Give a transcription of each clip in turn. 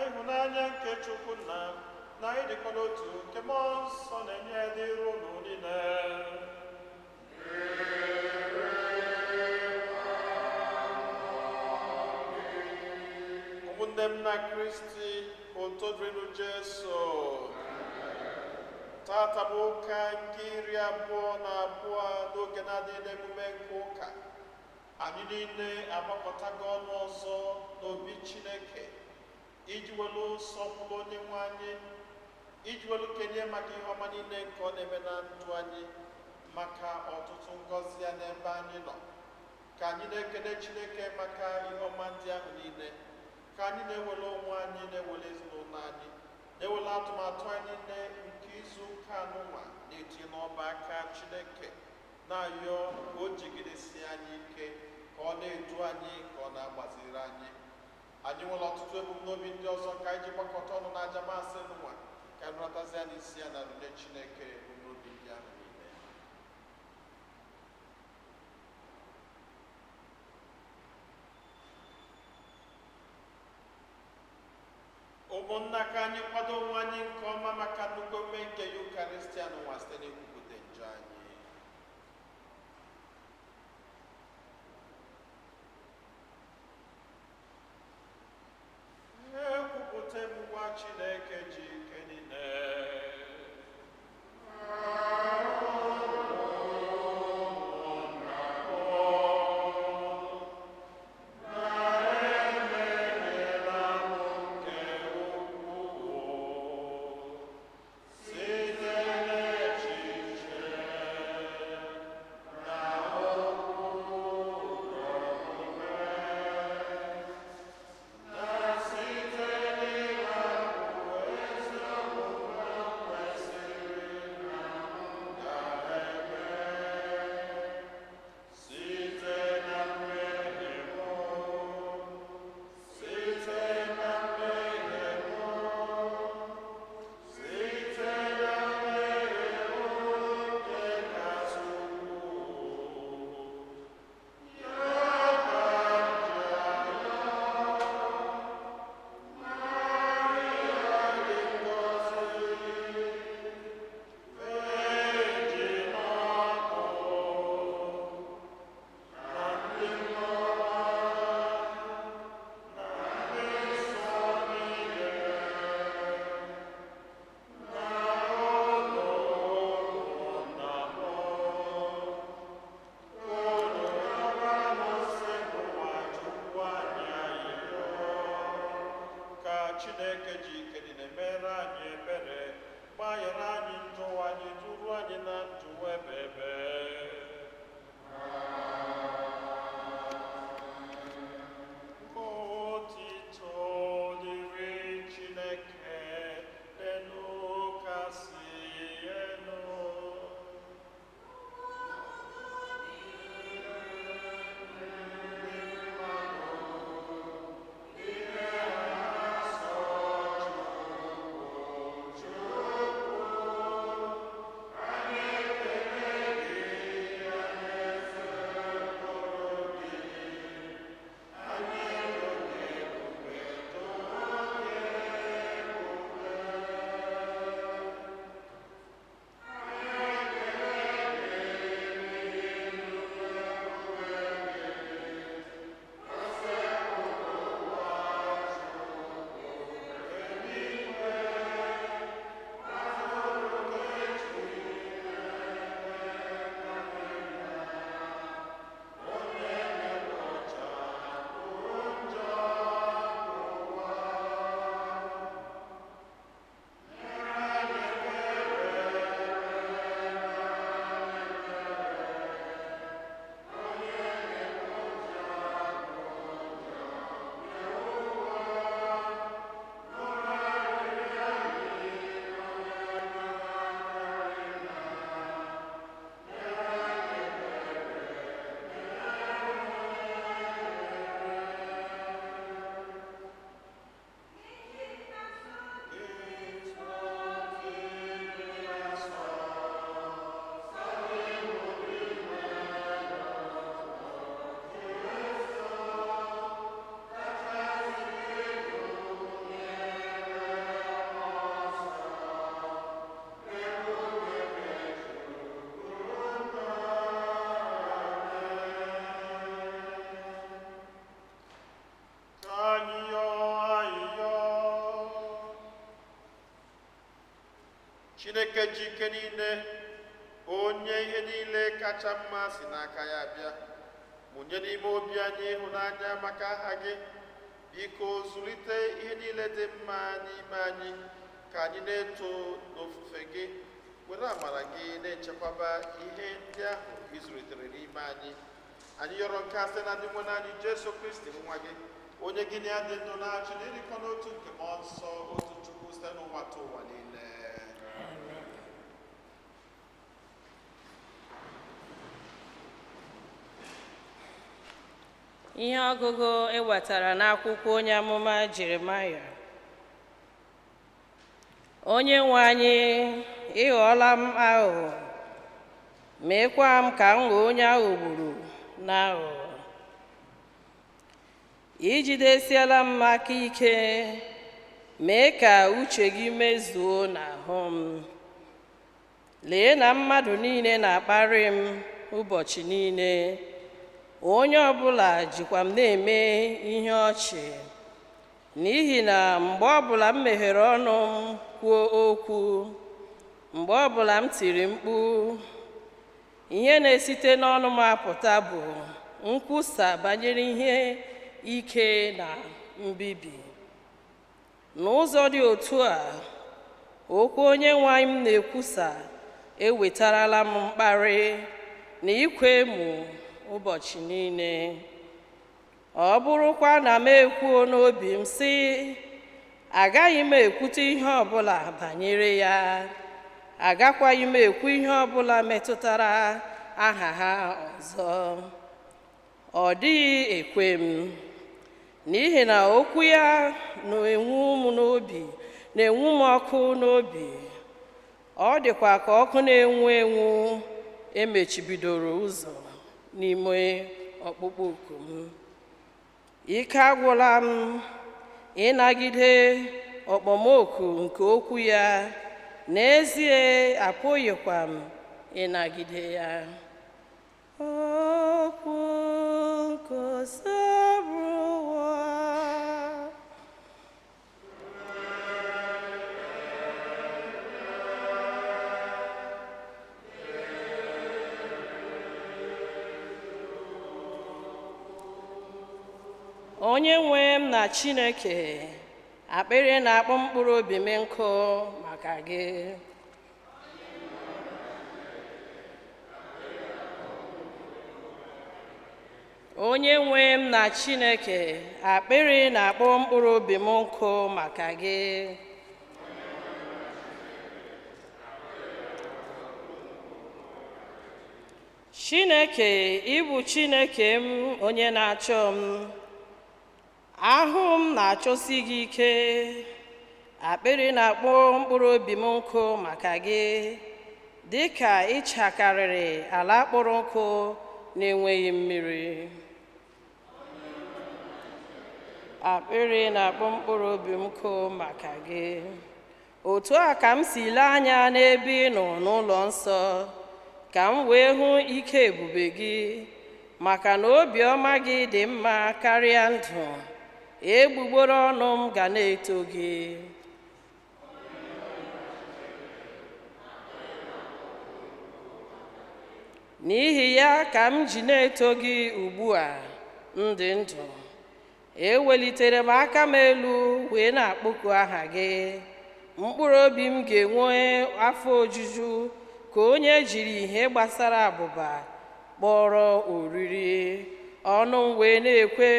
ịhụnanya nke Chukwu Nna na ịdịkọ n'otu nke Mmụọ Nsọ na-enye dịrị unu niile. Ụmụnne m na Kristi, uto dịrịnụ Jesu. Tata bụ ụka nke 22 n'oge na-adịghị n'emume nke ụka. Anyị niile agbakọtago ọnụ ọzọ n'obi Chineke iji welu sọpụrụ Onyenwe anyị, iji welu kenye maka ihe ọma niile nke ọ na-eme na ndụ anyị, maka ọtụtụ ngọzi ya n'ebe anyị nọ. Ka anyị na-ekele Chineke maka ihe ọma ndị ahụ niile. Ka anyị na-ewere onwe anyị, na-ewere ezinụlọ anyị, na-ewere atụmatụ anyị niile nke izu ụka n'ụwa na-etinye n'ọba aka Chineke, na-ayọ ka o jigidesi anyị ike, ka ọ na-edu anyị, ka ọ na-agbaziri anyị. Anyị nwere ọtụtụ ebumnobi ndị ọzọ ka anyị ji gbakọta ọnụ n'aja masị n'ụwa, ka anyị natazi anyị isi ya na rule Chineke ebumnobi ndị ahụ niile. Ụmụnna, ka anyị kwado onwe anyị nke ọma maka nnukwu mme nke Yukarịstịa n'ụwa site n'ikwupụta njọ anyị. Ekwupụta ngwa Chineke ji ike niile. Site n'echiche Chineke ji ike niile, onye ihe niile kacha mma si n'aka ya bịa, mụnye n'ime obi anyị ịhụnanya maka aha gị. Biko zụlite ihe niile dị mma n'ime anyị ka anyị na-eto n'ofufe gị, were amara gị na-echekwaba ihe ndị ahụ ịzụlitere n'ime anyị. Anyị yọrọ nke a site na ndị nwe anyị Jesu Kristi nwa gị, onye gị na ya dị ndụ na-achị na ịdịkọ n'otu nke mmụọ nsọ, otu Chukwu site n'ụwa ta ụwa niile. Ihe ọgụgụ ewetara n'akwụkwọ onye amụma Jeremaya. Onye nwe anyị, ị ghọọla m aghụghọ, meekwa m ka m ghọọ onye aghọgburu n'aghụghọ. I jidesiela m aka ike, mee ka uche gị mezuo n'ahụ m. Lee na mmadụ niile na-akparị m ụbọchị niile, onye ọbụla jikwa m na-eme ihe ọchị, n'ihi na mgbe ọbụla m meghere ọnụ m kwuo okwu, mgbe ọbụla m tiri mkpu, ihe na-esite n'ọnụ m apụta bụ nkwusa banyere ihe ike na mbibi. N'ụzọ dị otu a, okwu onye nwe anyị m na-ekwusa ewetarala m mkparị na ikwa emo ụbọchị niile. Ọ bụrụkwa na m ekwuo n'obi m sị, agaghị m ekwute ihe ọbụla banyere ya, agakwaghị m ekwu ihe ọbụla metụtara aha ha ọzọ, ọ dịghị ekwe m, n'ihi na okwu ya na-enwu m ọkụ n'obi. Ọ dịkwa ka ọkụ na-enwu enwu emechibidoro ụzọ n'ime ọkpụkpụ oku m. Ike agwụla m ịnagide okpomọkụ nke okwu ya, n'ezie apụghịkwa m ịnagide ya. Okwu nke ụwa. Onye nwe m na Chineke, akpịrị na-akpọ mkpụrụ obi m nkụ maka gị. Onye nwe m na Chineke, akpịrị na-akpọ mkpụrụ obi m nkụ maka gị. Chineke, ị bụ Chineke m, onye na-achọ m. Ahụ m na-achọsi gị ike, akpịrị na-akpọ mkpụrụ obi m nkụ maka gị, dị ka ịchakarịrị ala kpọrọ nkụ na-enweghị mmiri. Akpịrị na-akpọ mkpụrụ obi m nkụ maka gị. Otu a ka m si lee anya n'ebe ị nọ n'ụlọ nsọ, ka m wee hụ ike ebube gị, maka na obiọma gị dị mma karịa ndụ. Egbugbere ọnụ m ga na-eto gị. N'ihi ya ka m ji na-eto gị ugbu a m dị ndụ. Ewelitere m aka m elu wee na-akpọku aha gị. Mkpụrụ obi m ga-enwe afọ ojuju ka onye jiri ihe gbasara abụba kpọrọ oriri, ọnụ m wee na-ekwe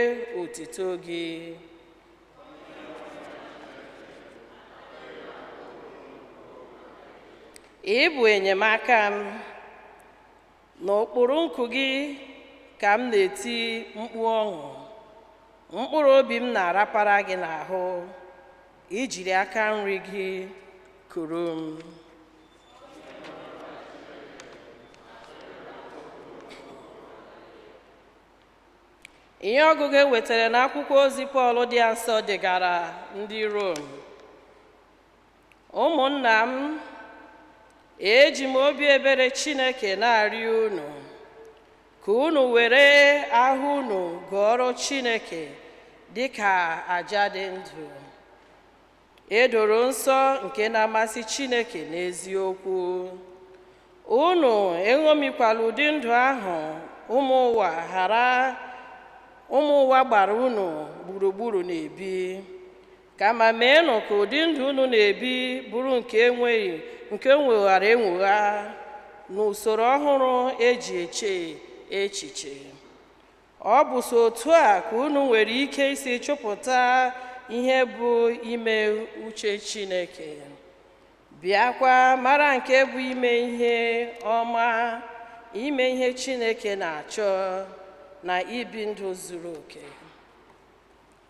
otito gị. Ị bụ enyemaka m, n'okpuru nku gị ka m na-eti mkpu ọṅụ. Mkpụrụ obi m na-arapara gị n'ahụ, ijiri aka nri gị kuru m. Ihe ọgụgụ ewetara n'akwụkwọ ozi Pọl dị nsọ degara ndị Rom. Ụmụnna m, eji m obi ebere Chineke na-arịọ unu ka unu were ahụ unu gụọrọ Chineke dị ka aja dị ndụ. edoro nsọ nke na-amasị Chineke n'eziokwu. Unu eṅomikwala ụdị ndụ ahụ ụmụ ụwa gbara unu gburugburu na-ebi, kama meenụ ka ụdị ndụ unu na-ebi bụrụ nke enweghara enwegha n'usoro ọhụrụ eji eche echiche. Ọ bụ so otu a ka unu nwere ike isi chọpụta ihe bụ ime uche Chineke, bịakwa mara nke bụ ime ihe ọma, ime ihe Chineke na-achọ, na ibi ndụ zuru oke.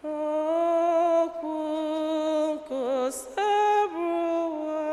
Okwu nke Sabụwa.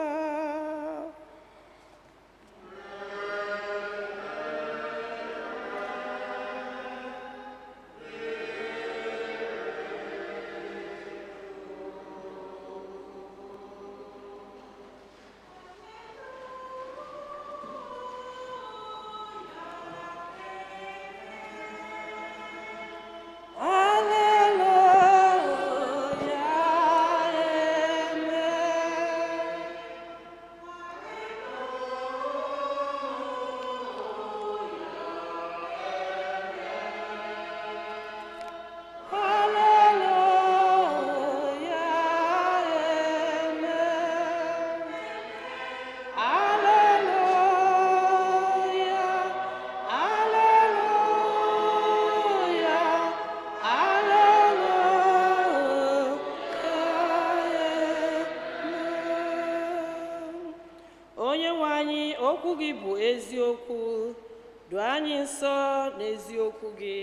Okwu gị bụ eziokwu, doo anyị nsọ n'eziokwu gị.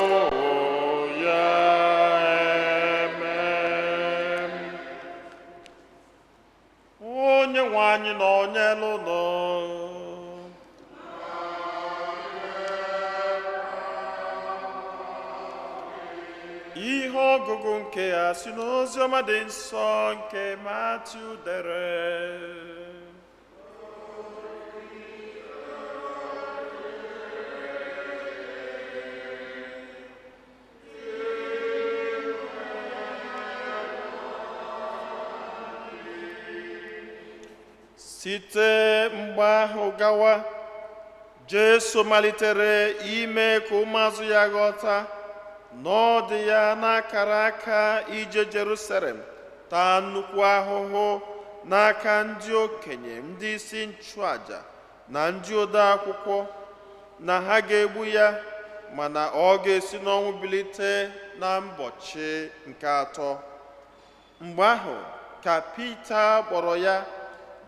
Alleluia, amen. Onye nwe anyị nọnyere unu. Ihe ọgụgụ nke ya si n'Oziọma dị nsọ nke Matiu dere. Site mgbe ahụ gawa, Jesu malitere ime ka ụmụazụ ya ghọta na ọ dị ya n'akara aka ije Jerusalem taa nnukwu ahụhụ n'aka ndị okenye, ndị isi nchụaja na ndị ode akwụkwọ, na ha ga-egbu ya, mana ọ ga-esi n'ọnwụ bilite na ụbọchị nke atọ. Mgbe ahụ ka Pita kpọrọ ya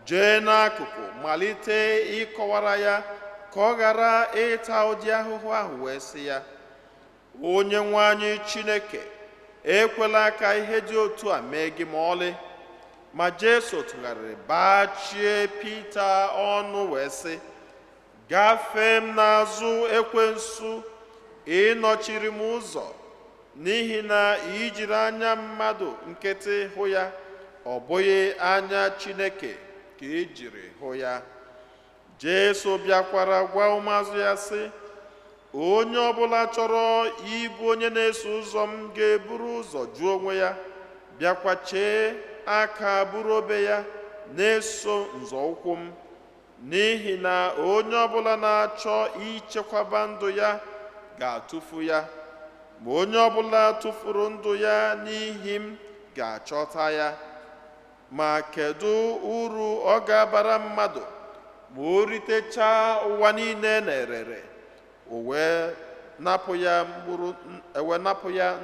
jee n'akụkụ malite ịkọwara ya ka ọ ghara ịta ụdị ahụhụ ahụ, wee sị ya, Onye nwe anyị Chineke, ekwela ka ihe dị otu a mee gị ma ọlị. Ma Jesu tụgharịrị bachie Pita ọnụ wee sị, gafee m n'azụ ekwensu, ịnọchiri m ụzọ, n'ihi na ijiri anya mmadụ nkịtị hụ ya, ọ bụghị anya Chineke ka ijiri hụ ya. Jesu bịakwara gwa ụmụazụ ya sị, onye ọbụla chọrọ ịbụ onye na-eso ụzọ m ga-eburu ụzọ jụọ onwe ya, bịakwa chee aka buru obe ya, na-eso nzọụkwụ m. N'ihi na onye ọbụla na-achọ ichekwaba ndụ ya ga-atụfu ya, ma onye ọbụla tụfuru ndụ ya n'ihi m ga-achọta ya. Ma kedu uru ọ ga-abara mmadụ ma o ritechaa ụwa niile na-erere, o wee napụ ya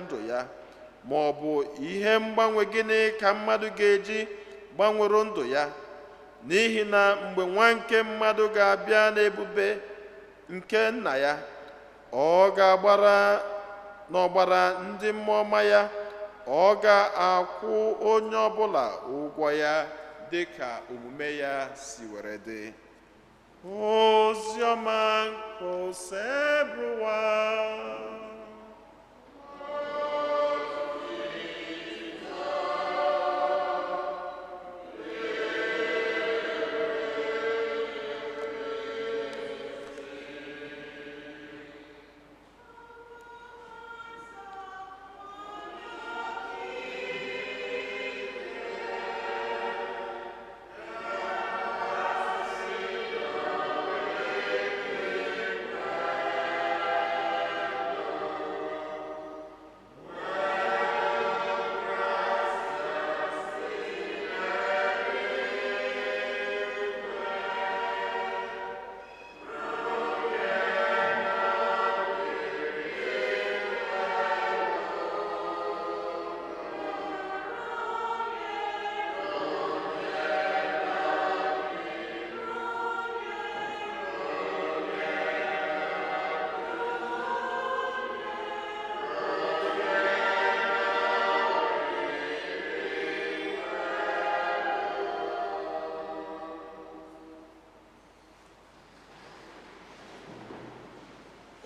ndụ ya? Ma ọ bụ ihe mgbanwe gịnị ka mmadụ ga-eji gbanwere ndụ ya? N'ihi na mgbe nwa nke mmadụ ga-abịa n'ebube nke nna ya, ọ ga-agbara n'ọgbara ndị mmụọ ọma ya, ọ ga-akwụ onye ọbụla ụgwọ ya dị ka omume ya si were dị. Oziọma nke Osebụwa.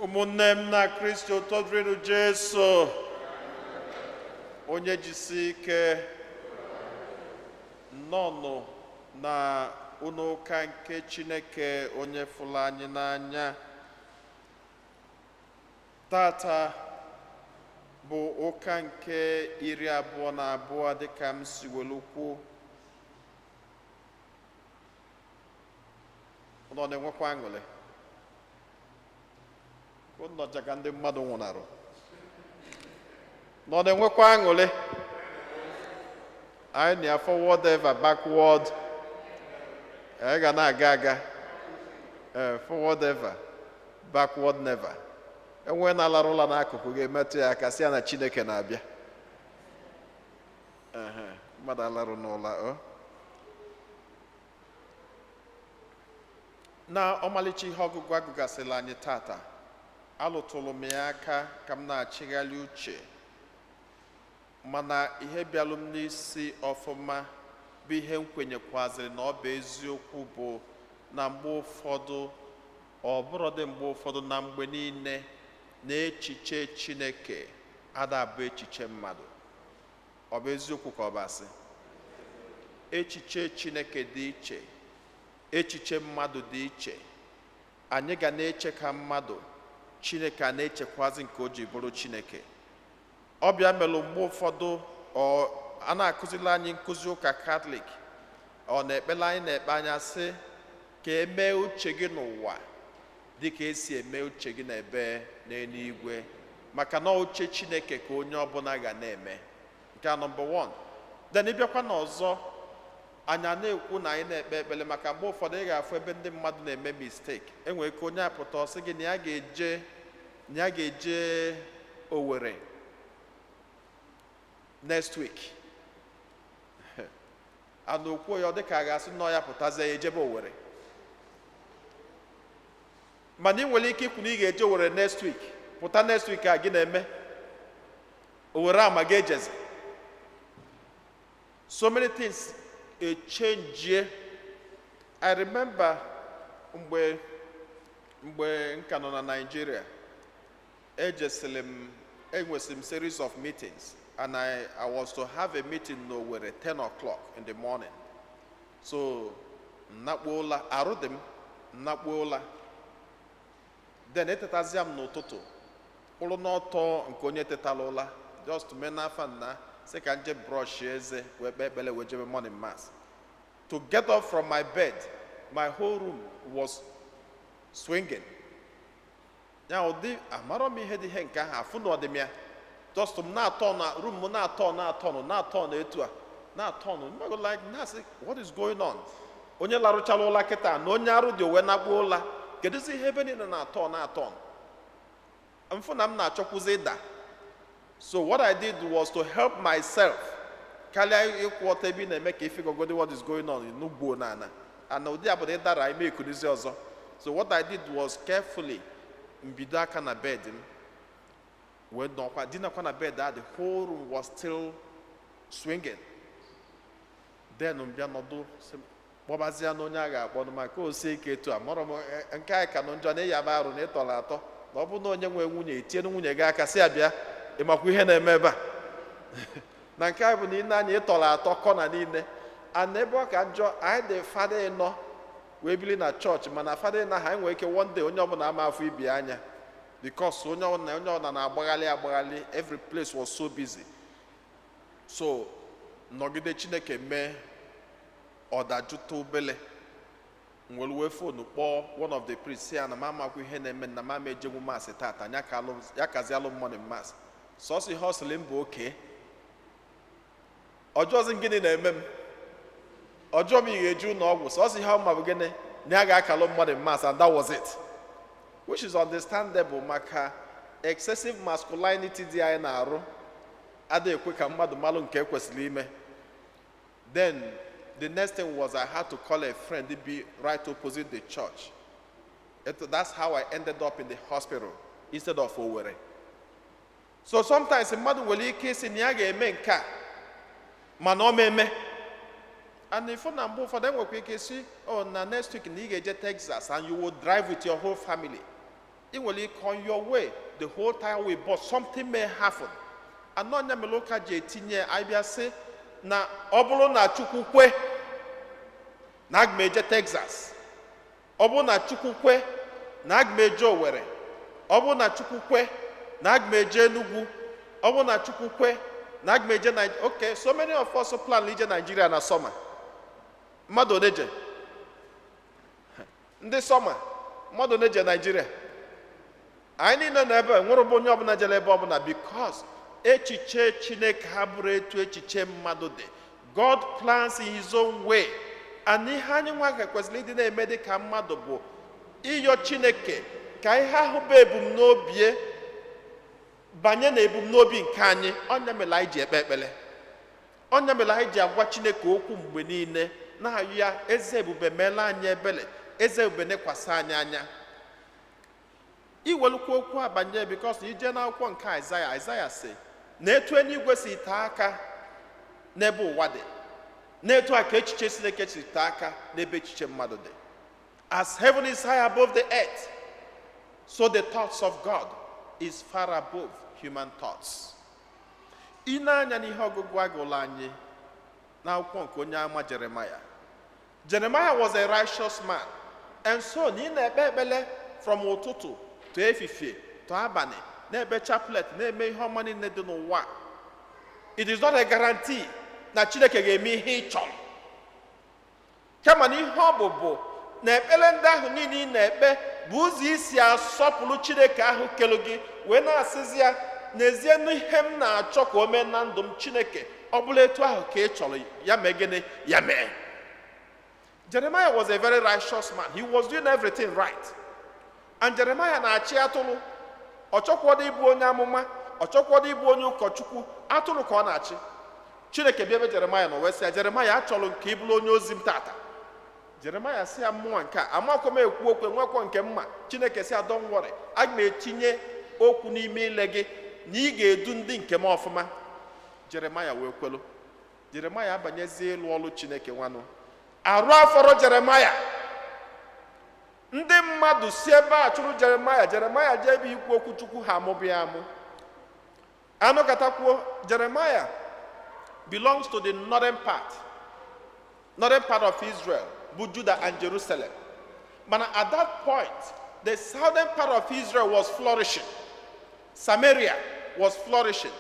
ụmụnne m na Kristi tozuru Jesu onye jisi ike nọnụ na ụka nke Chineke onye fụrụ anyị n'anya. Tata bụ ụka nke 22 dịka m si welu kwuo. Nọ na-enwekwa aṅụrị ụnọjaga ndị mmadụ nwụnarụ. Nọ na-enwekwa aṅụrị. Anyị na forward ever backward. Anyị ga na-aga aga. Forward ever backward never. Enwe na-alarụ ụla n'akụkụ ga-emetụ ya aka sị ya na Chineke na-abịa. Mmadụ alarụ n'ụla. Na ọmalịcha ihe ọgụgụ agụgasịla anyị tata, alụtụrụ m ya aka ka m na-achịgharị uche, mana ihe bịalụ m n'isi ọfụma bụ ihe m kwenyekwazịrị na ọ bụ eziokwu bụ na mgbe ụfọdụ, ọ bụrụdị mgbe ụfọdụ, na mgbe niile, na echiche Chineke adabụ echiche mmadụ. Ọ bụ eziokwu ka ọ bụ asị? Echiche Chineke dị iche, echiche mmadụ dị iche. Anyị ga na-eche ka mmadụ, Chineke a na-echekwazi nke o ji bụrụ Chineke. Ọ bịa melụ mgbe ụfọdụ a na-akụziri anyị nkụzi ụka Katọlik, ọ na-ekpere anyị na-ekpe anya sị ka emee uche gị n'ụwa dịka esi eme uche gị n'ebe n'eluigwe, maka na uche Chineke ka onye ọbụla ga na-eme. Nke a nọmba 1. Then ịbịakwa n'ọzọ, anyị na-ekwu na anyị na-ekpe ekpere maka mgbe ụfọdụ ị ga-afụ ebe ndị mmadụ na-eme mistake. Enwere ka onye apụta ọsị gị na ya ga-eje Owerri next week. Ana okwu ya ọ dịka a ga-asị na ya pụtazie ya ejebe Owerri. Mana ị nwere ike ikwu na ị ga-eje Owerri next week, pụta next week a gị na-eme Owerri ama gị ejezi. So many things change. I remember mgbe nka nọ na Nigeria, enwesịrị m series of meetings, and I was to have a meeting in Owerri 10 o'clock in the morning. So nnakpuola arụdị m nnakpuola. Then etetazia m n'ụtụtụ kwụrụ n'ọtọ nke onye tetala ụla, just to mena afa nna sị ka nje brush eze wee kpee ekpere wee jebe morning mass. To get up from my bed, my whole room was swinging. Ya ụdị amarọ m ihe dị ihe nke ahụ, afụ na ọdịm ya. Just m na-atọ na room m na-atọ na etu a na-atọ no, like na-asị what is going on? Onye larụchala ụla kịta na onye arụ dị owe na-akpụ ụla, kedụzi ihe ebe niile na-atọ. Mfụ na m na-achọkwụzi ịda. So what I did was to help myself. Karịa ịkwụ ọtọ ebe ị na-eme ka ifigogodi what is going on n'ugbo n'ana. And ụdị abụ na ịdara ime ekunizi ọzọ. So what I did was carefully mbido aka na bed m. Wee nọkwa dinakwa na bed a, the whole room was still swinging. Then mbịa nọdụ kpọbazia na onye a ga-akpọ maka osi ike etu a. Mọrọ m nke anyị ka nọ njọ na ịyaba arụ na ịtọrọ atọ. Na ọ bụ na onye nwe nwunye etienu nwunye gị aka sị abịa ịmakwa ihe na-eme ebe a. Na nke anyị bụ na ine anyị ịtọrọ atọ kọna niile. And ebe ọ ka njọ, anyị dị fada ịnọ wee bili na chọọchị, mana fada ịnọ ha enwere ike one day onye ọbụla ama afọ ibi anya, because onye ọbụla na-agbaghalị, every place was so busy. So nọgide Chineke mee ọdajụta obele, nwere wee fonu kpọọ one of the priests ya na m amakwa ihe na-eme, na m ejenwu maasị tata, ya kazi alụ morning mass. Sọsọ ihe ọ sịrị m bụ oke, ọjọọzi gịnị na-eme m, ọjọọ m ga-eju n'ọgwụ, sọsọ ihe ọma bụ gịnị na ya ga-akalụ morning mass, and that was it. Which is understandable, maka excessive masculinity dị anyị na-arụ adịghị ekwe ka mmadụ malụ nke ekwesịrị ime. Then the next thing was I had to call a friend to be right opposite the church. That's how I ended up in the hospital instead of Owerri. So sometimes mmadụ nwere ike isi na ya ga-eme nke a mana ọ meme. And if na mgbe ụfọdụ enwekwa ike isi, oh, na next week na ị ga-eje Texas and you will drive with your whole family. It will on your way the whole time way, but something may happen. Anonya meloka je tinye abia say na obulu na chukwu kwe na agmeje Texas. Obulu na chukwu kwe na agmeje Owerri. Obulu na chukwu kwe na agmeje Enugu. Obulu na chukwu kwe na agmeje Nigeria. Okay, so many of us plan leje Nigeria na summer. Mmadụ neje. Ndị summer, mmadụ neje Nigeria. Anyị niile na ebe nwere onye ọbụla jere ebe ọbụla because echiche Chineke ha bụrụ etu echiche mmadụ dị. God plans in his own way. And ihe anyị nwa kwesịrị ịdị na-eme dị ka mmadụ bụ ịyọ Chineke ka ihe ahụ bụ ebumnobi banye na ebumnobi nke anyị. Onye mere anyị ji ekpe ekpere. Onye mere anyị ji agwa Chineke okwu mgbe niile na-ayọ ya eze ebube meela anyị ebere. Eze ebube nekwasị anyị anya. Iwelukwa okwu abanye because ije n'akwụkwọ nke Aịzaya sị na etu eluigwe si tee aka n'ebe ụwa dị, na etu a ka echiche Chineke si tee aka n'ebe echiche mmadụ dị. As heaven is high above the earth, so the thoughts of God is far above human thoughts. Ine anya n'ihe ọgụgụ agụla anyị n'akwụkwọ nke onye ama Jeremiah. Jeremiah was a righteous man, and so na ị na-ekpe ekpele from ụtụtụ to efifie to abalị na-ebe chaplet na-eme ihe ọma niile dị n'ụwa. It is not a guarantee na Chineke ga-eme ihe ị chọrọ. Kama na ihe ọ bụ na ekpere ndị ahụ niile ị na-ekpe bụ ụzọ isi asọpụrụ Chineke ahụ kelu gị wee na-asịzi ya n'ezie n'ihe m na-achọ ka o mee na ndụ m Chineke ọ bụla etu ahụ ka ị chọrọ ya mee gịnị ya mee. Jeremiah was a very righteous man. He was doing everything right. And Jeremiah na-achị atụrụ. Ọ chọkwọdụ ịbụ onye amụma, ọ chọkwọdụ ịbụ onye ụkọchukwu, atụrụ ka ọ na-achị. Chineke bịa ebe Jeremiah nọ wee sị ya, Jeremiah achọrọ nke ịbụrụ onye ozi m tata. Jeremiah sị ya mmụọ nke a, amakwa m ekwu okwu enwekwa nke mma. Chineke sị ya, don't worry, aga m etinye okwu n'ime ile gị na ị ga-edu ndị nke m ọfụma. Jeremiah wee kwelu. Jeremiah abanyezie ịlụ ọlụ Chineke nwanụ. Arụ afọrọ Jeremiah. Ndị mmadụ si ebe a chụrụ Jeremiah jee ebe ikwu okwu Chukwu ha amụbụ ya amụ. Anọkọtakwuo, Jeremiah belongs to the northern part of Israel, bụ Judah and Jerusalem. But at that point, the southern part of Israel was flourishing. Samaria was flourishing.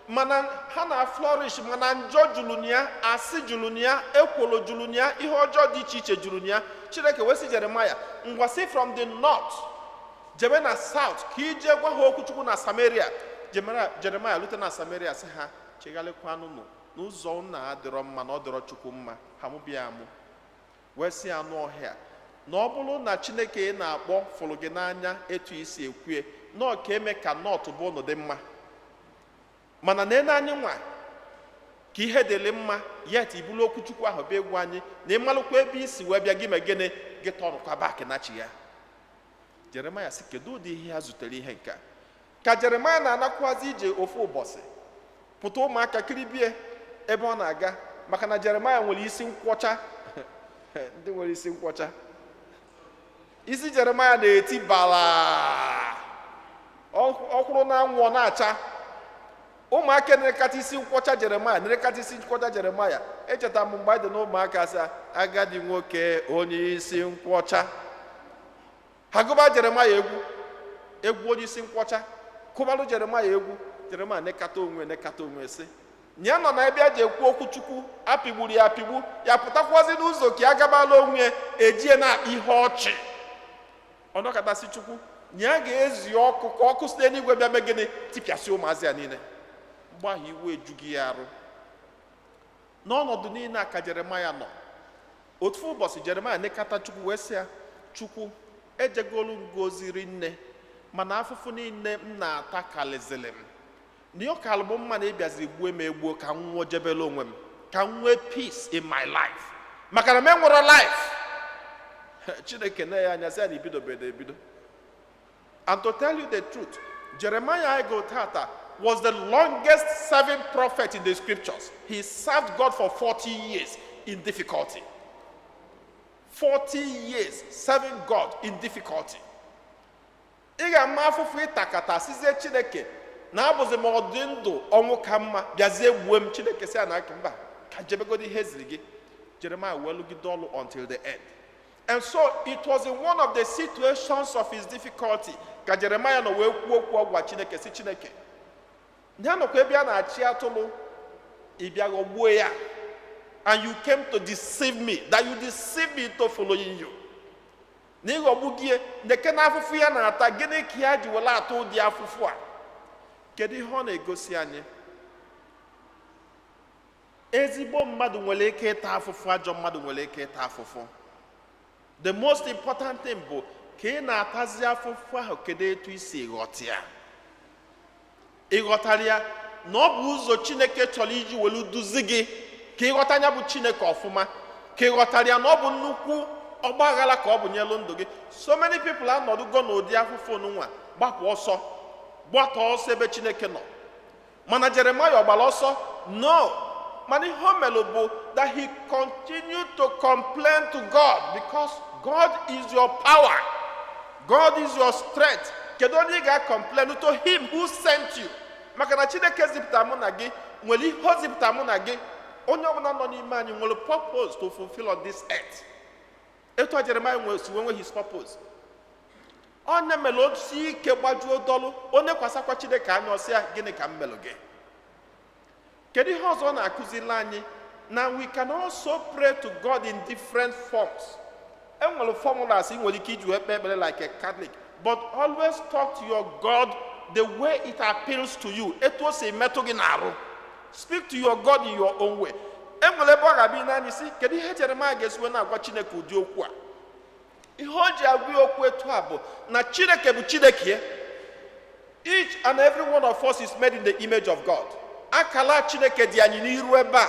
Mana ha na flourish, mana njọ julunia, asị julunia, ekwolo julunia, ihe ọjọọ dị iche iche julunia. Chineke wee sị Jeremiah, ngwasị from the north, jebe na south, ka ije gwa ha okwu Chukwu na Samaria. Jeremiah lute na Samaria sị ha, cheghalekwanụ n'ụzọ nna adịrọ mma na ọ dịrọ Chukwu mma, ha mụbịa amụ. Wee sị anụ ọhịa, na ọ bụrụ na Chineke na-akpọ fụrụ gị n'anya etu isi ekwue, na ọ ka eme ka north bụ ọnọdụ mma. Mana na anyị nwa ka ihe dịrị mma yet ibulu okwu Chukwu ahụ bụ egwu anyị na ịmalụkwa ebe isi wee bịa gị ma gịnị gị tọrụkwa bak na chi ya. Jeremiah sị kedu ụdị ihe ha zutere ihe nke ka Jeremiah na-anakwazi ije ofu ụbọchị pụta ụmụaka kiribie ebe ọ na-aga maka na Jeremiah nwere isi nkwọcha. Ndị nwere isi nkwọcha, isi Jeremiah na-eti bala ọkwụrụ na anwụ na-acha. Ụmụaka na-ekata isi nkwọcha Jeremiah echeta m mgbe anyị dị n'ụmụaka sị agadi nwoke onye isi nkwọcha. Ha gụba Jeremiah egwu onye isi nkwọcha, kụbalụ Jeremiah nekata onwe sị nya nọ na ebe a ji ekwu okwu Chukwu apịgburu ya apịgbu ya pụtakwazi n'ụzọ ka ya gabala onwe ejie na-akpa ihe ọchị. Ọnọkọtasị Chukwu nya ga-ezi ọkụ ka ọkụ site n'igwe bịa mee gịnị tipịasị ụmụazị ya niile. Mgbe ahụ iwe ejughị ya arụ. N'ọnọdụ niile a ka Jeremiah nọ. Otu ụbọchị Jeremiah nekata Chukwu wee sị ya, Chukwu ejegolu ngoziri nne mana afụfụ niile m na-ata kalizili m. N'ihe ọkalụ bụ mma na ịbịaziri gbuo m egbuo ka m nwụọ jebele onwe m, ka m nwee peace in my life. Maka na m enwere life. Chineke na ya anya sị ya na ebido. And to tell you the truth, Jeremiah Egotata was the longest serving prophet in the scriptures. He served God for 40 years in difficulty. 40 years serving God in difficulty. ị ga-ama afụfụ ịtakata sizie Chineke na abụzi m ọdị ndụ ọnwụ ka mma bịazie gbuo m. Chineke si na aka mba ka jebegodi ihe ziri gị. Jeremiah welugide ọlụ until the end. And so it was in one of the situations of his difficulty ka Jeremiah nọ wee kwuo okwu ọgwa Chineke si Chineke ya nọkwa ebe a na-achị atụrụ ị bịa ghọgbuo ya, and you came to deceive me, that you deceive me into following you. Na ịghọgbu gị ndeke na afụfụ ya na-ata, gịnị ka ya ji were atụ ụdị afụfụ a? Kedu ihe ọ na-egosi anyị? Ezigbo mmadụ nwere ike ịta afụfụ, ajọ mmadụ nwere ike ịta afụfụ. The most important thing bụ ka ị na-atazi afụfụ ahụ, kedu etu isi ghọta ya? Ịghọtara ya na ọ bụ ụzọ Chineke chọrọ iji welu duzi gị ka ịghọta anya bụ Chineke ọfụma, ka ịghọtara ya na ọ bụ nnukwu ọgbaghara ka ọ bụ nyelu ndụ gị. So many people anọdụgo n'ụdị afụfụ onunwa, gbapụ ọsọ, gbata ọsọ ebe Chineke nọ. Mana Jeremiah ọgbara ọsọ? No. Mana ihe o melụ bụ that he continued to complain to God, because God is your power, God is your strength. Kedu onye ị ga-complain to? Him who sent you. Maka na Chineke zipụta mụ na gị, nwere ihe o zipụta mụ na gị. Onye ọbụla nọ n'ime anyị nwere purpose to fulfill on this earth. Etu a Jeremiah nwere his purpose. Onye mere osi ike gbajuo dọlụ, onye kwasakwa Chineke anya ọsị ya, gịnị ka m melụ gị? Kedu ihe ọzọ na-akụzili anyị? Now we can also pray to God in different forms. Enwere formulas ị nwere ike iji wee kpee ekpere like a Catholic, but always talk to your God the way it appeals to you. Etu o si metụ gị n'arụ. Speak to your God in your own way. Enwere ebe ọ ga-abịa n'anya si, kedu ihe Jeremiah ga-esiwe na-agwa Chineke ụdị okwu a? Ihe o ji agwa ya okwu etu a bụ na Chineke bụ Chineke. Each and every one of us is made in the image of God. Akala Chineke dị anyị n'iru ebe a.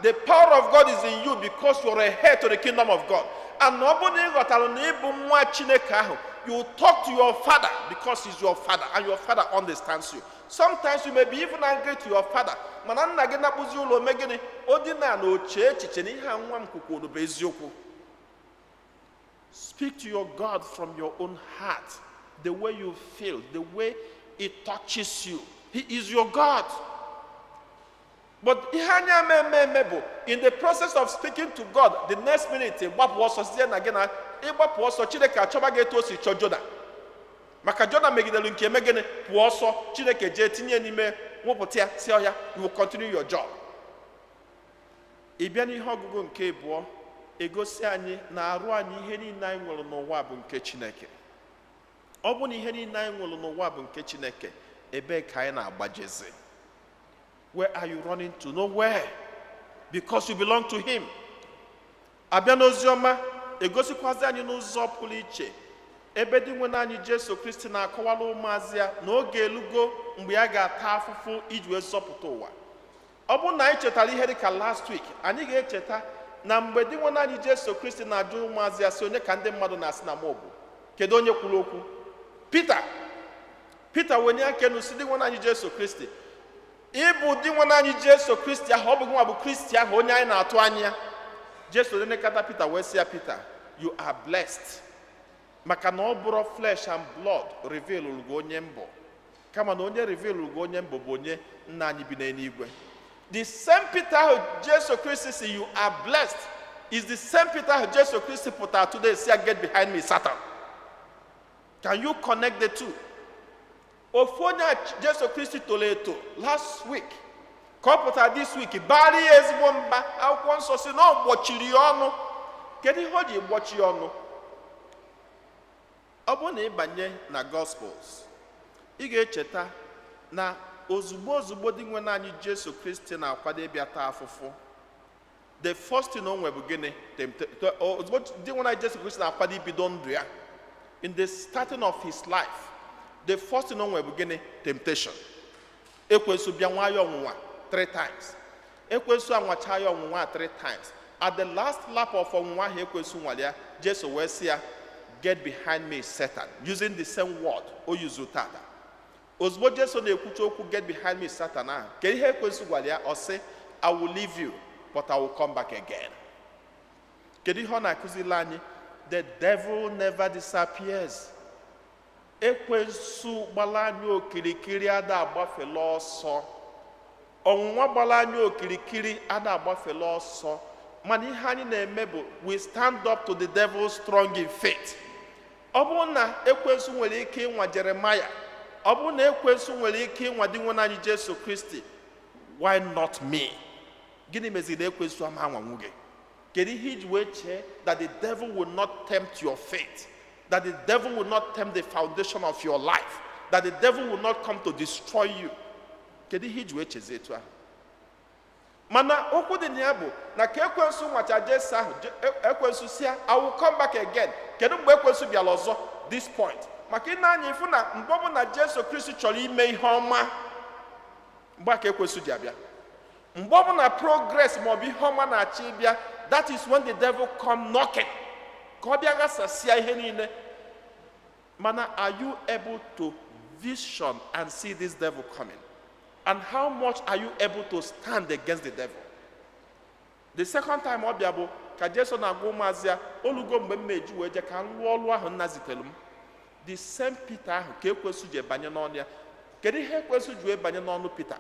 The power of God is in you because you are a heir to the kingdom of God. And ọ bụ na ị ghọtara na ịbụ nwa Chineke ahụ, you talk to your father because he's your father and your father understands you. Sometimes you may be even angry to your father. Mana nna gị na-akpụzi ụlọ ome gịnị? O dina na oche echiche na ihe a nwa m kwukwuru bụ eziokwu. Speak to your God from your own heart, the way you feel, the way it touches you. He is your God. But ihe anya eme bụ, in the process of speaking to God, the next minute ịgbapụ ọsọ sie na gị na ịgbapụ ọsọ, Chineke achọba gị etu o si chọọ Jona. Maka Jona megidelu nke eme gịnị? Pụọ ọsọ, Chineke jee tinye n'ime nwụpụta ya, si ọya, you will continue your job. Ị bịa n'ihe ọgụgụ nke abụọ, egosi anyị na arụ anyị ihe niile anyị nwere n'ụwa bụ nke Chineke. Ọ bụ na ihe niile anyị nwere n'ụwa bụ nke Chineke, ebe ka anyị na-agbajezi? Where are you running to? Nowhere. Because you belong to him. Abịa n'oziọma, egosikwazi anyị n'ụzọ pụrụ iche ebe dị nwe anyị Jesu Kristi na-akọwala ụmụazị ya na oge elugo mgbe ya ga-ata afụfụ iji wee zọpụta ụwa. Ọ bụrụ na anyị chetara ihe dịka last week, anyị ga-echeta na mgbe dị nwe anyị Jesu Kristi na-ajụ ụmụazị ya si, onye ka ndị mmadụ na-asị na m bụ? Kedu onye kwuru okwu? Peter wenye aka enu si dị nwe anyị Jesu Kristi, ịbụ dị nwe anyị Jesu Kristi ahụ, ọ bụ gị nwa bụ Kristi ahụ onye anyị na-atụ anya. Jesu denekata Peter wee sị ya, Peter, you are blessed. Maka na ọ bụrụ flesh and blood reveal gị onye mbụ, kama na onye reveal gị onye mbụ bụ onye nna anyị bi n'eluigwe. The same Peter ahụ Jesu Kristi si you are blessed is the same Peter ahụ Jesu Kristi pụtara today si, get behind me Satan. Can you connect the two? Ofu onye Jesu Kristi toro eto last week ka ọ pụtara this week bari ya ezigbo mba. Akwụkwọ nsọ si na ọ gbochiri ya ọnụ. Kedu ihe o ji gbochi ya ọnụ? Ọ bụ na ịbanye na Gospels, ị ga-echeta na ozugbo dị nwe anyị Jesu Kristi na-akwado ịbịa taa afụfụ, the first thing o nwe bụ gịnị? Ozugbo dị nwe anyị Jesu Kristi na-akwado ibido ndụ ya, in the starting of his life, the first thing o nwe bụ gịnị? Temptation. Ekwensu bịa nwa ya ọnwụnwa 3 times. Ekwensu anwacha ya ọnwụnwa 3 times. At the last lap of ọnwụnwa ahụ ekwensu nwale ya, Jesu wee sị ya, get behind me Satan, using the same word o yuzu tata. Ozugbo Jesu na-ekwucha okwu get behind me Satan ahụ, kedu ihe ekwensu gwara ya? Ọ sị, I will leave you but I will come back again. Kedu ihe ọ na-akụzili anyị? The devil never disappears. ekwensu gbala anyị okirikiri ada agbafela ọsọ. Ọnwụnwa gbala anyị okirikiri ada agbafela ọsọ. Mana ihe anyị na-eme bụ we stand up to the devil strong in faith. Ọ bụrụ na ekwensu nwere ike ịnwa Jeremaya, ọ bụrụ na ekwensu nwere ike ịnwa di nwe anyị Jesu Kristi, why not me? Gịnị meziri ekwensu ama anwanwu gị? Kedu ihe iji wee chee that the devil will not tempt your faith, that the devil will not tempt the foundation of your life, that the devil will not come to destroy you? Kedu ihe iji wee chezi etu ahụ? Mana okwu dị na ya bụ na ka ekwensu nwacha Jesu ahụ, ekwensu si ya, I will come back again. Kedu mgbe ekwensu bịara ọzọ? This point. Maka ị na-anya ifu na mgbe ọ bụ na Jesu Kristi chọrọ ime ihe ọma, mgbe ka ekwensu ji abịa. Mgbe ọ bụ na progress ma ọ bụ ihe ọma na-achị ịbịa, that is when the devil come knocking. Ka ọ bịa ghasasịa ihe niile. Mana are you able to vision and see this devil coming? And how much are you able to stand against the devil? The second time ọ bịa bụ ka Jesu na-agwa ụmụazị ya, olugo mgbe m meju wee je ka m lụọ ọlụ ahụ nna zitere m. The same Peter ahụ ka ekwensu ji banye n'ọnụ ya. Kedu ihe ekwensu ji wee banye n'ọnụ Peter?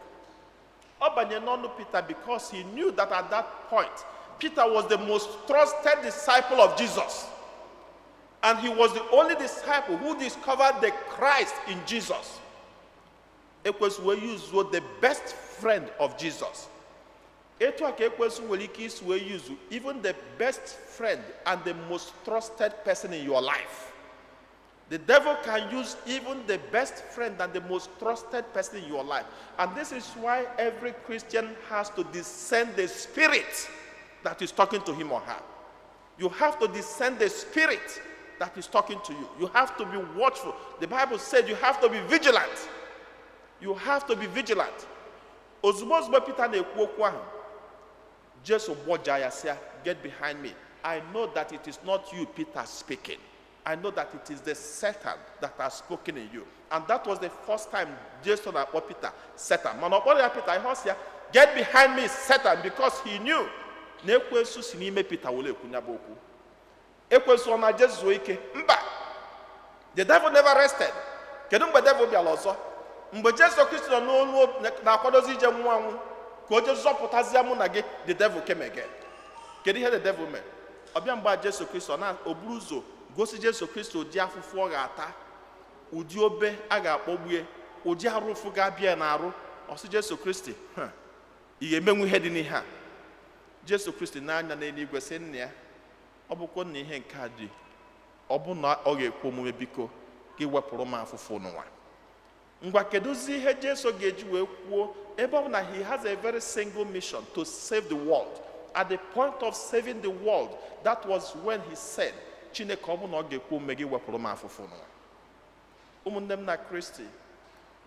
Ọ banye n'ọnụ Peter because he knew that at that point Peter was the most trusted disciple of Jesus. And he was the only disciple who discovered the Christ in Jesus. Ekwensu wee use the best friend of Jesus. Etu a ka ekwensu nwere ike isi wee use even the best friend and the most trusted person in your life. The devil can use even the best friend and the most trusted person in your life. And this is why every Christian has to discern the spirit that is talking to him or her. You have to discern the spirit that is talking to you. You have to be watchful. The Bible said you have to be vigilant. You have to be vigilant. Ozugbo ozugbo Peter na-ekwu okwu ahụ, Jesu gboja ya sị, get behind me. I know that it is not you, Peter, speaking. I know that it is the Satan that has spoken in you. And that was the first time Jesu na-akpọ Peter Satan. Mana ọ kpọrọ ya Peter, ihe ọ sị ya, get behind me, Satan, because he knew na ekwensu si n'ime Peter wole ekwu nya bụ okwu. Ekwensu ọ na Jesu ike? Mba. The devil never rested. Kedu mgbe devil bịara ọzọ? Mgbe Jesu Kristi nọ n'olu na-akwadozi ije nwụọ anwụ ka o je zọpụtazie mụ na gị, the devil came again. Kedu ihe the devil mere? Ọbịa mgbe Jesu Kristi o buru ụzọ gosi Jesu Kristi ụdị afụfụ ọ ga-ata, ụdị obe a ga-akpọgbue, ụdị arụfụ ga-abịa n'arụ. Ọ sị Jesu Kristi, ị ga-emenwu ihe dị n'ihe a? Jesu Kristi n'anya n'eluigwe sị nna ya, ọ bụkwa na ihe nke a dị, ọ bụ na ọ ga-ekwe omume, biko gị wepụrụ m afụfụ n'ụwa. Ngwa keduzi ihe Jesu ga-eji wee kwuo ebe ọ bụ na he has a very single mission to save the world. At the point of saving the world, that was when he said, Chineke ọ bụ na ọ ga-ekwe omume gị wepụrụ m afụfụ n'ụwa. Ụmụnne m na Kristi,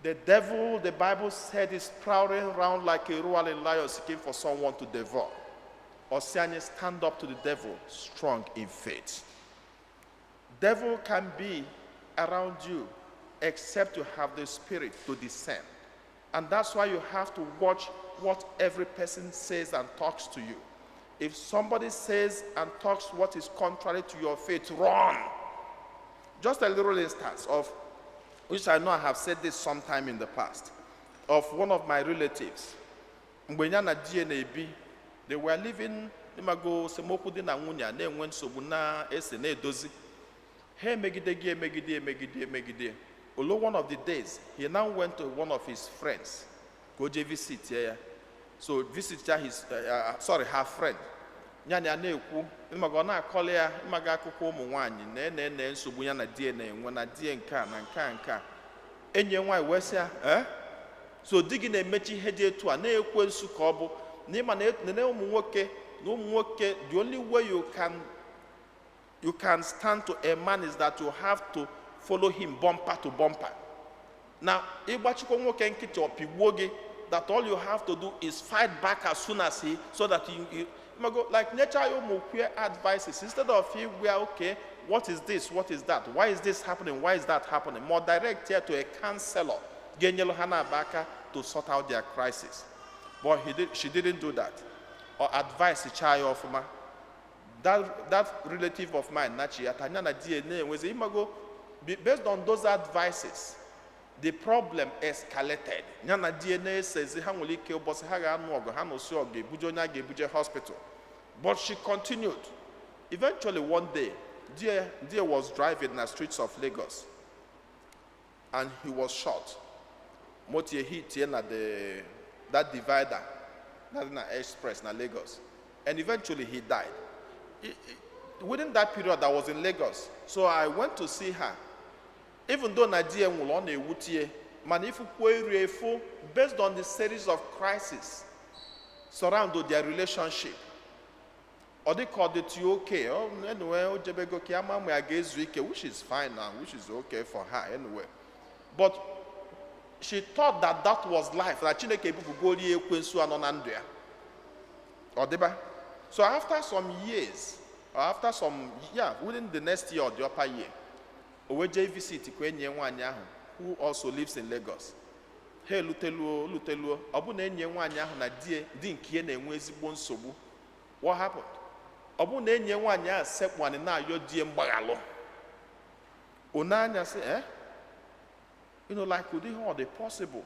the devil, the Bible said, is prowling around like a roaring lion seeking for someone to devour. Or say, stand up to the devil strong in faith. Devil can be around you except you have the spirit to discern. And that's why you have to watch what every person says and talks to you. If somebody says and talks what is contrary to your faith, run. Just a little instance of, which I know I have said this sometime in the past, of one of my relatives. Mgbe ya na die na-ebi, they were living, imago semokwu di na nwunye na-enwe nsogbu na-ese na-edozi. Ha emegide. Although one of the days, he now went to one of his friends, go je visit here. So visit her friend. Nyanya na-ekwu, imago na-akọle ya, imaga akụkọ ụmụ nwaanyị na nsogbu ya na die na-enwe na die nka na nka. Enye nwaanyị wee sị ya, so di gị na-emechi ihe dị etu a na-ekwe nsu ka ọ bụ n'ịma na ụmụ nwoke na ụmụ nwoke, the only way you can stand to a man is that you have to follow him bumper to bumper. Now, ịgbachikwa nwoke nkịtị ọpigbuo gị, that all you have to do is fight back as soon as he, so that you like nature ụmụ queer advices, instead of you were okay, what is this, what is that, why is this happening, why is that happening, more direct here to a counselor genyelu ha na-abaka to sort out their crisis. But she didn't do that, or advise cha ya ọfụma. That relative of mine, Nachi, atanya na DNA, was imago based on those advices, the problem escalated. Nyana DNA says Hamuli Kilbos Hagan Hanosog, Bujonia Gebuje Hospital. But she continued. Eventually, one day, Dear was driving in the streets of Lagos, and he was shot. Motie hit at that divider, that in the express in Lagos, and eventually he died. Within that period, I was in Lagos, so I went to see her. Even though Nadia will on a wutie, manifu kwerefu, based on the series of crises surrounding their relationship. Or they called it okay. Oh, anyway, which is fine now, which is okay for her anyway. But she thought that that was life. That Chineke people go here kwensu anonandria. Or deba. So after some years, or after some within the next year or the upper year, Oweje visit kwenye wanyahu, who also lives in Lagos. Hey, Luteluo, Abu nenye wanyahu na di nkiye na enwe ezigbo nsogbu. What happened? Abu nenye wanya sep one na yo die mgbagalo. Onanya say, you know, like could all the possible.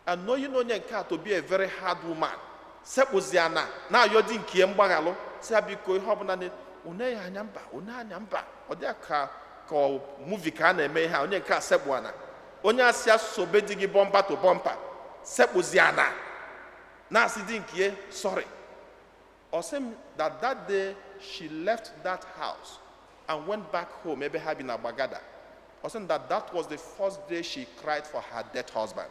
And no, you know, to be a very hard woman. Sep uziana na yo di nkiye mgbagalo. Say abiko ihobu na ne uneya anyamba. Odeka ko movie ka na eme ha onye ka sebwana onye asia sobe digi bumper to bumper sebuziana na asidi nkie sorry or say that day she left that house and went back home, maybe having a bagada, or saying that was the first day she cried for her dead husband.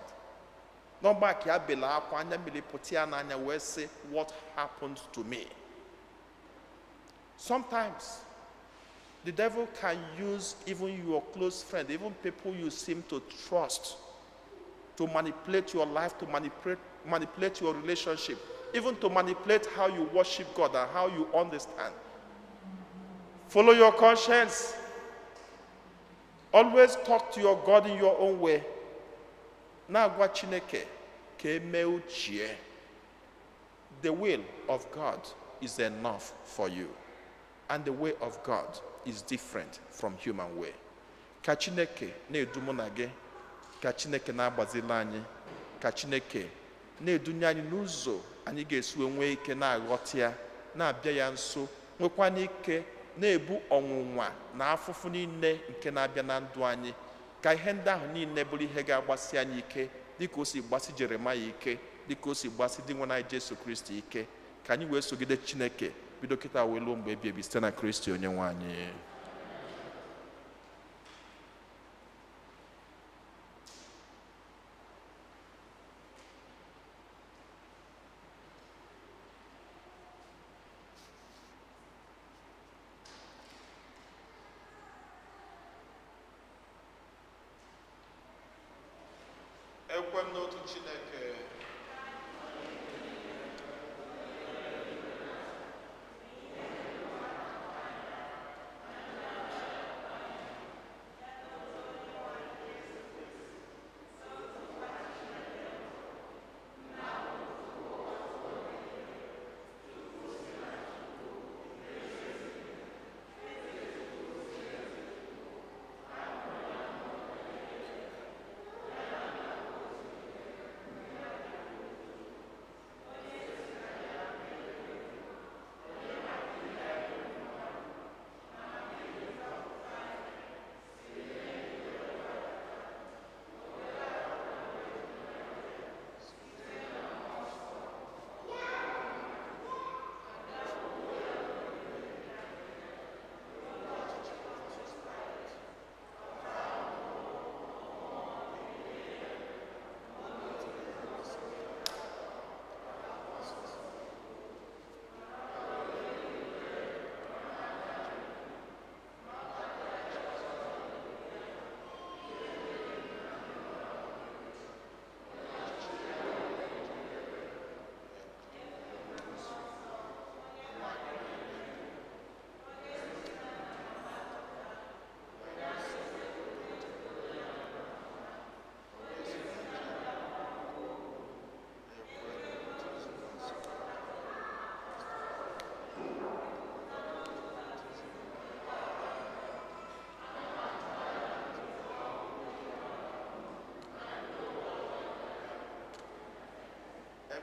No back here bela kwanya milipotiana anya we say what happened to me. Sometimes the devil can use even your close friend, even people you seem to trust, to manipulate your life, to manipulate your relationship, even to manipulate how you worship God and how you understand. Follow your conscience. Always talk to your God in your own way. Na gwa Chineke ke eme uchie. The will of God is enough for you. And the way of God is different from human way. Ka Chineke na-edumu na gị, ka Chineke na-agbazila anyị, ka Chineke na-edunye anyị n'ụzọ anyị ga-esi nwee ike na-aghọta ya, na-abịa ya nso, nwekwa n'ike na-ebu ọnwụnwa na afụfụ niile nke na-abịa na ndụ anyị, ka ihe ndị ahụ niile bụrụ ihe ga-agbasi anyị ike, dịka o si gbasi Jeremaya ike, dịka o si gbasi dị nwa anyị Jesu Kristi ike, ka anyị wee sogide Chineke bido kịta wee luo mgbe ebi ebi site na Kristi onye nwe anyị. Ekwe n'otu Chineke.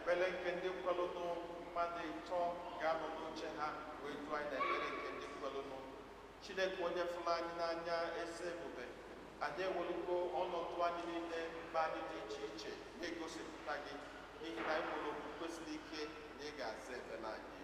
ekpere nke ndị kwelụnụ mmadụ ịtọ ga-anọ n'oche ha wee duo anyị na ekpere nke ndị kwelụnụ. Chineke onye fụrụ anyị n'anya eze ebube, anyị ewelugo ọnọdụ anyị niile mba anyị dị iche iche na-egosipụta gị n'ihi na anyị nwere okwukwe siri ike na ị ga-aza ekpere anyị.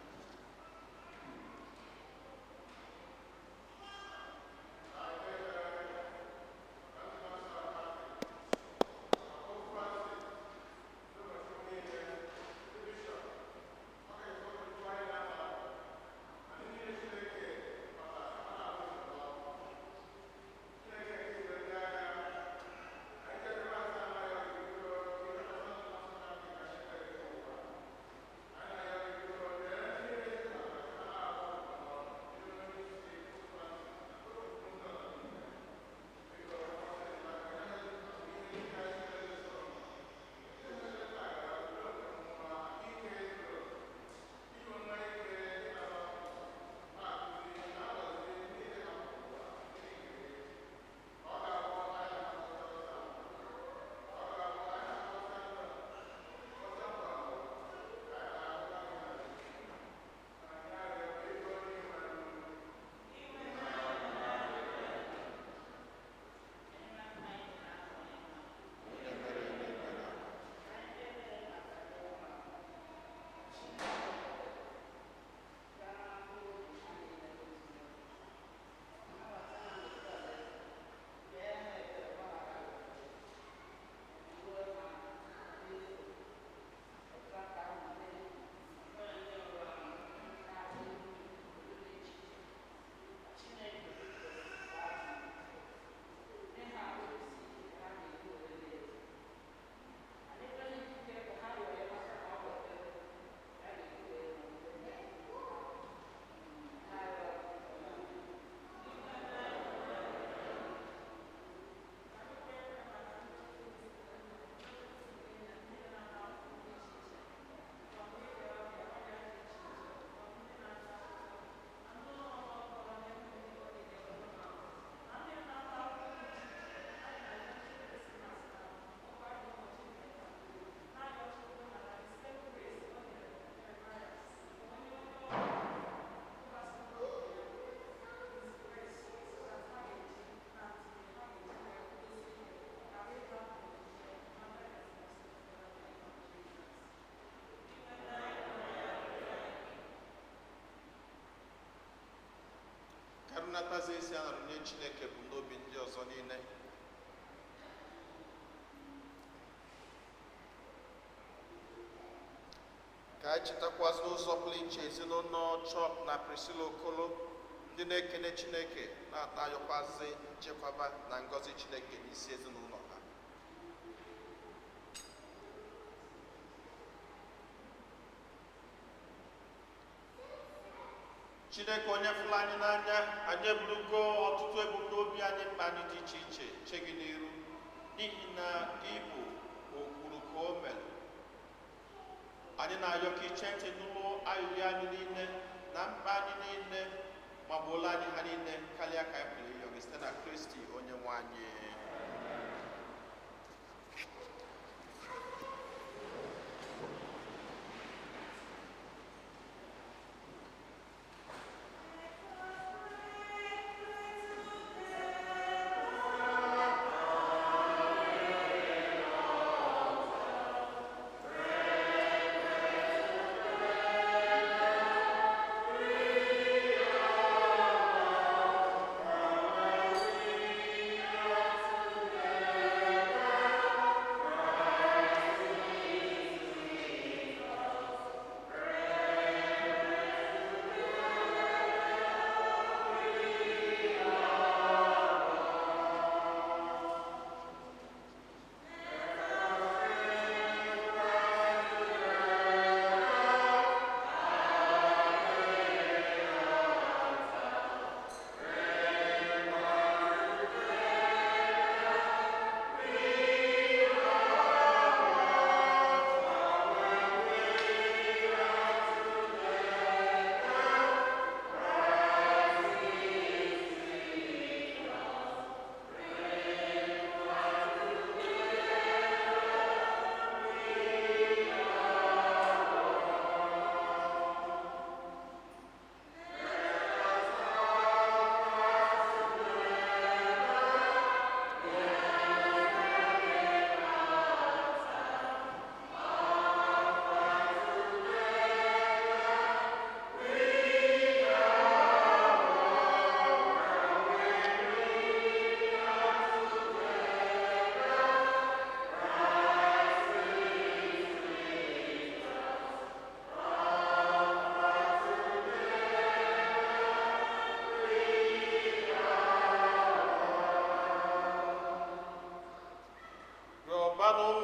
nnatazi isi a nọrọ nye Chineke bụ n'obi ndị ọzọ niile. Ka anyị chetakwazị n'ụzọ pụrụ iche ezinụlọ Chọp na Priscilla Okolo ndị na-ekene Chineke na-atayọkwazị nchekwaba na ngọzi Chineke n'isi ezinụlọ ha. Chineke onye fụrụ anyị n'anya, anyị eburugo ọtụtụ ebumnobi anyị mkpa anyị dị iche iche che gị n'iru n'ihi na ịbụ okwuru ka o mere. Anyị na-ayọ ka iche ntị n'ụlọ ayụghị anyị niile na mkpa anyị niile ma gbuola anyị ha niile karịa ka anyị pụrụ ịyọ gị site na Kristi onye nwe anyị.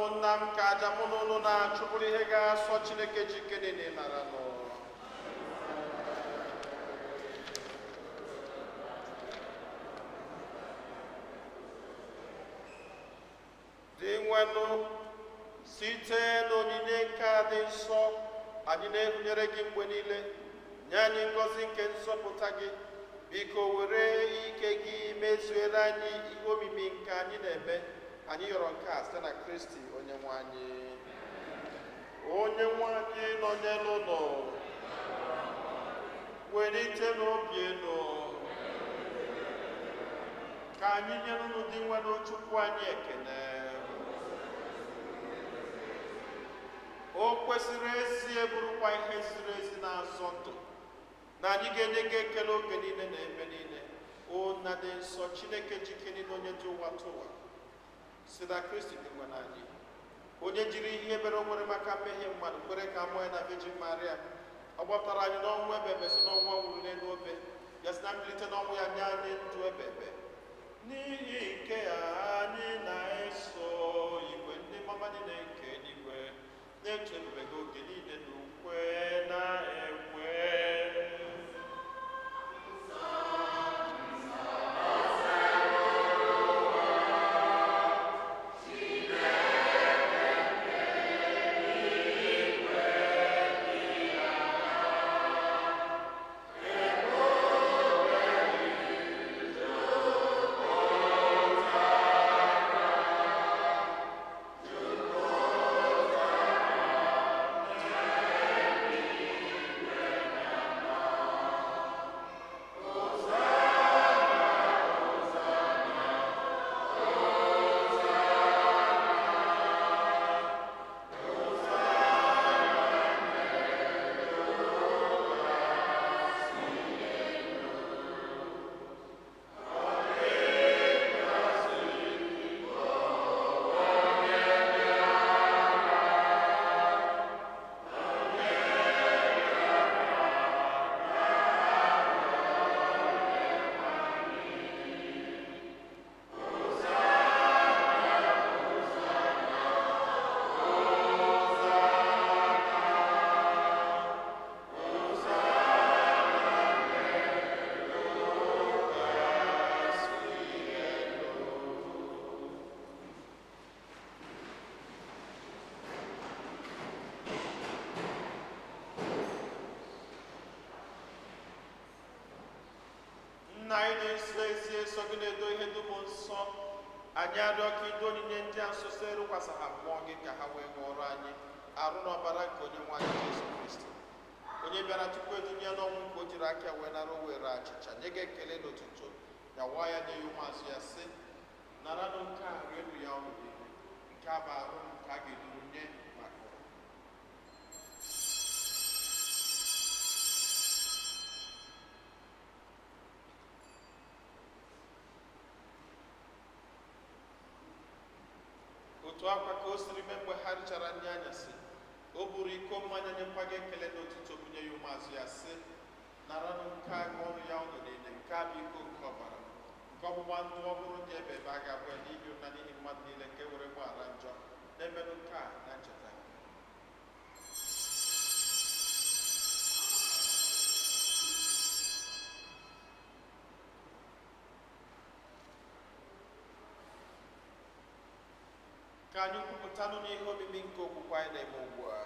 ụmụnna m ka aja mụ na ụnụ na-achụpụrụ ihe ga-asọ Chineke jike niile nara nụ. Dị nwenụ site n'onyinye nke a dị nsọ anyị na-ehunyere gị mgbe niile, nye anyị ngọzi nke nzọpụta gị. Biko were ike gị mezuere anyị ihe omimi nke anyị na-eme. Anyị yọrọ nke a site na Kristi onye nwe anyị. Onye nwe anyị nọnyere ụnụ, welite n'obi elu, ka anyị nyere ụnụ dị nwenụ Chukwu anyị ekele. O kwesịrị ezi eburukwa ihe ziri ezi na-azọ ndụ, na anyị ga-enye gị ekele oge niile na ebe niile. O nna dị nsọ, Chineke jike niile, onye ji ụwa tụwa, si na Kristi dị nwe n'anyị, onye jiri ihe ebere o nwere maka mmehie mmadụ kwere ka amụọ ya na Virgin Maria. Ọ gbapụtara anyị n'ọnwụ ebebe, si n'ọnwụ ọ nwụrụ n'elu obe, ya si na mbilite n'ọnwụ ya nye anyị ndụ ebebe. N'ihi nke ya anyị na-eso igwe ndị mama niile nke eluigwe na-eto ebube gị oge niile n'ukwe na-ekwe. Nna anyị na-esi ezi eso gị na-edo ihe dum nsọ, anyị arịọ ka ido onyinye ndị a nsọ erukwasị ha mmụọ gị, ka ha wee ghọrọ anyị arụ na ọbara nke onye nwe anyị Jesu Kristi, onye bịara tupu edunye n'ọnwụ, nke o jiri aka wee nara o were achịcha nye gị ekele n'ụtụtụ, ya waa ya nye ya ụmụazụ ya sị, naranụ nke a rienụ ya ọnụ niile, nke a bụ arụ m nke a ga-eduru nye maka ụwa. Otu akwa ka o siri mee mgbe ha richara nri anyasị, o buru iko mmanya nyekwa gị ekele n'ụtụtụ, bunye ya ụmụazụ ya sị, naranụ nke a ọnụ ya ọnụ niile, nke a bụ iko nke ọbara, nke ọgbụgba ndụ ọhụrụ dị ebe ebe a ga-abụ ya n'ihi ụna n'ihi mmadụ niile, nke were gbaghara njọ, na-emenụ nke a na ncheta. Ka anyị kwupụtanụ n'ihe omimi nke okwukwe anyị na-eme ugbu a.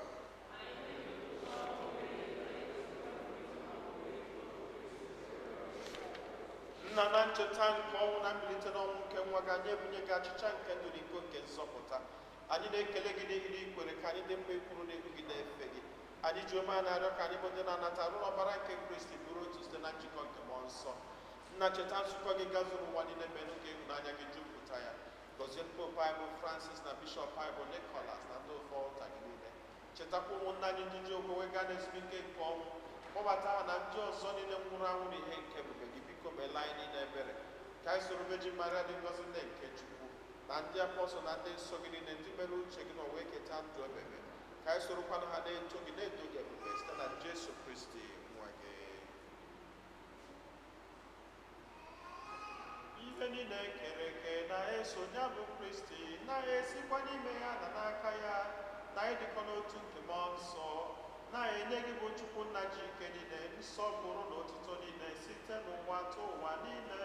Nna, na ncheta nke ọnwụ na mbilite n'ọnwụ nke nwa gị, anyị ebunye gị achịcha nke ndụ na iko nke nzọpụta. Anyị na-ekele gị n'ihi na ikwere ka anyị dị mma ikwuru n'ihu gị na-efe gị. Anyị ji ome a na-arịọ ka anyị bụ ndị na-anata arụ n'ọbara nke Kristi bụrụ otu site na njikọ nke mmụọ nsọ. Nna, cheta nzukọ gị gazuru ụwa niile, menụ ka ịhụnanya gị jupụta ya. Gọzie Pope anyị bụ Francis na Bishọp anyị bụ Nicholas na ndị ofe ọlta gị niile. Chetakwa ụmụnna anyị ndị ji okwe wee gaa n'ezumike nke ọnwụ, kpọbata ha na ndị ọzọ niile nwụrụ anwụ na ihe nke ebube gị. Biko meela anyị niile ebere, ka anyị soro Virgin Maria dị ngọzi nne nke Chukwu, na ndị apọstọl na ndị nsọ gị niile, ndị mere uche gị na wee keta ndụ ebebe. Ka anyị sorokwanụ ha na-eto gị na-edo gị ebube site na Jesu Kristi nwa gị. Ihe niile kere eke na-eso ya bụ Kristi, na-esikwa n'ime ya na n'aka na anyị dịkọ n'otu nke mmụọ nsọ na-enye gị bụ Chukwu nna ji ike niile nsọpụrụ na otuto niile site n'ụwa tụ ụwa niile.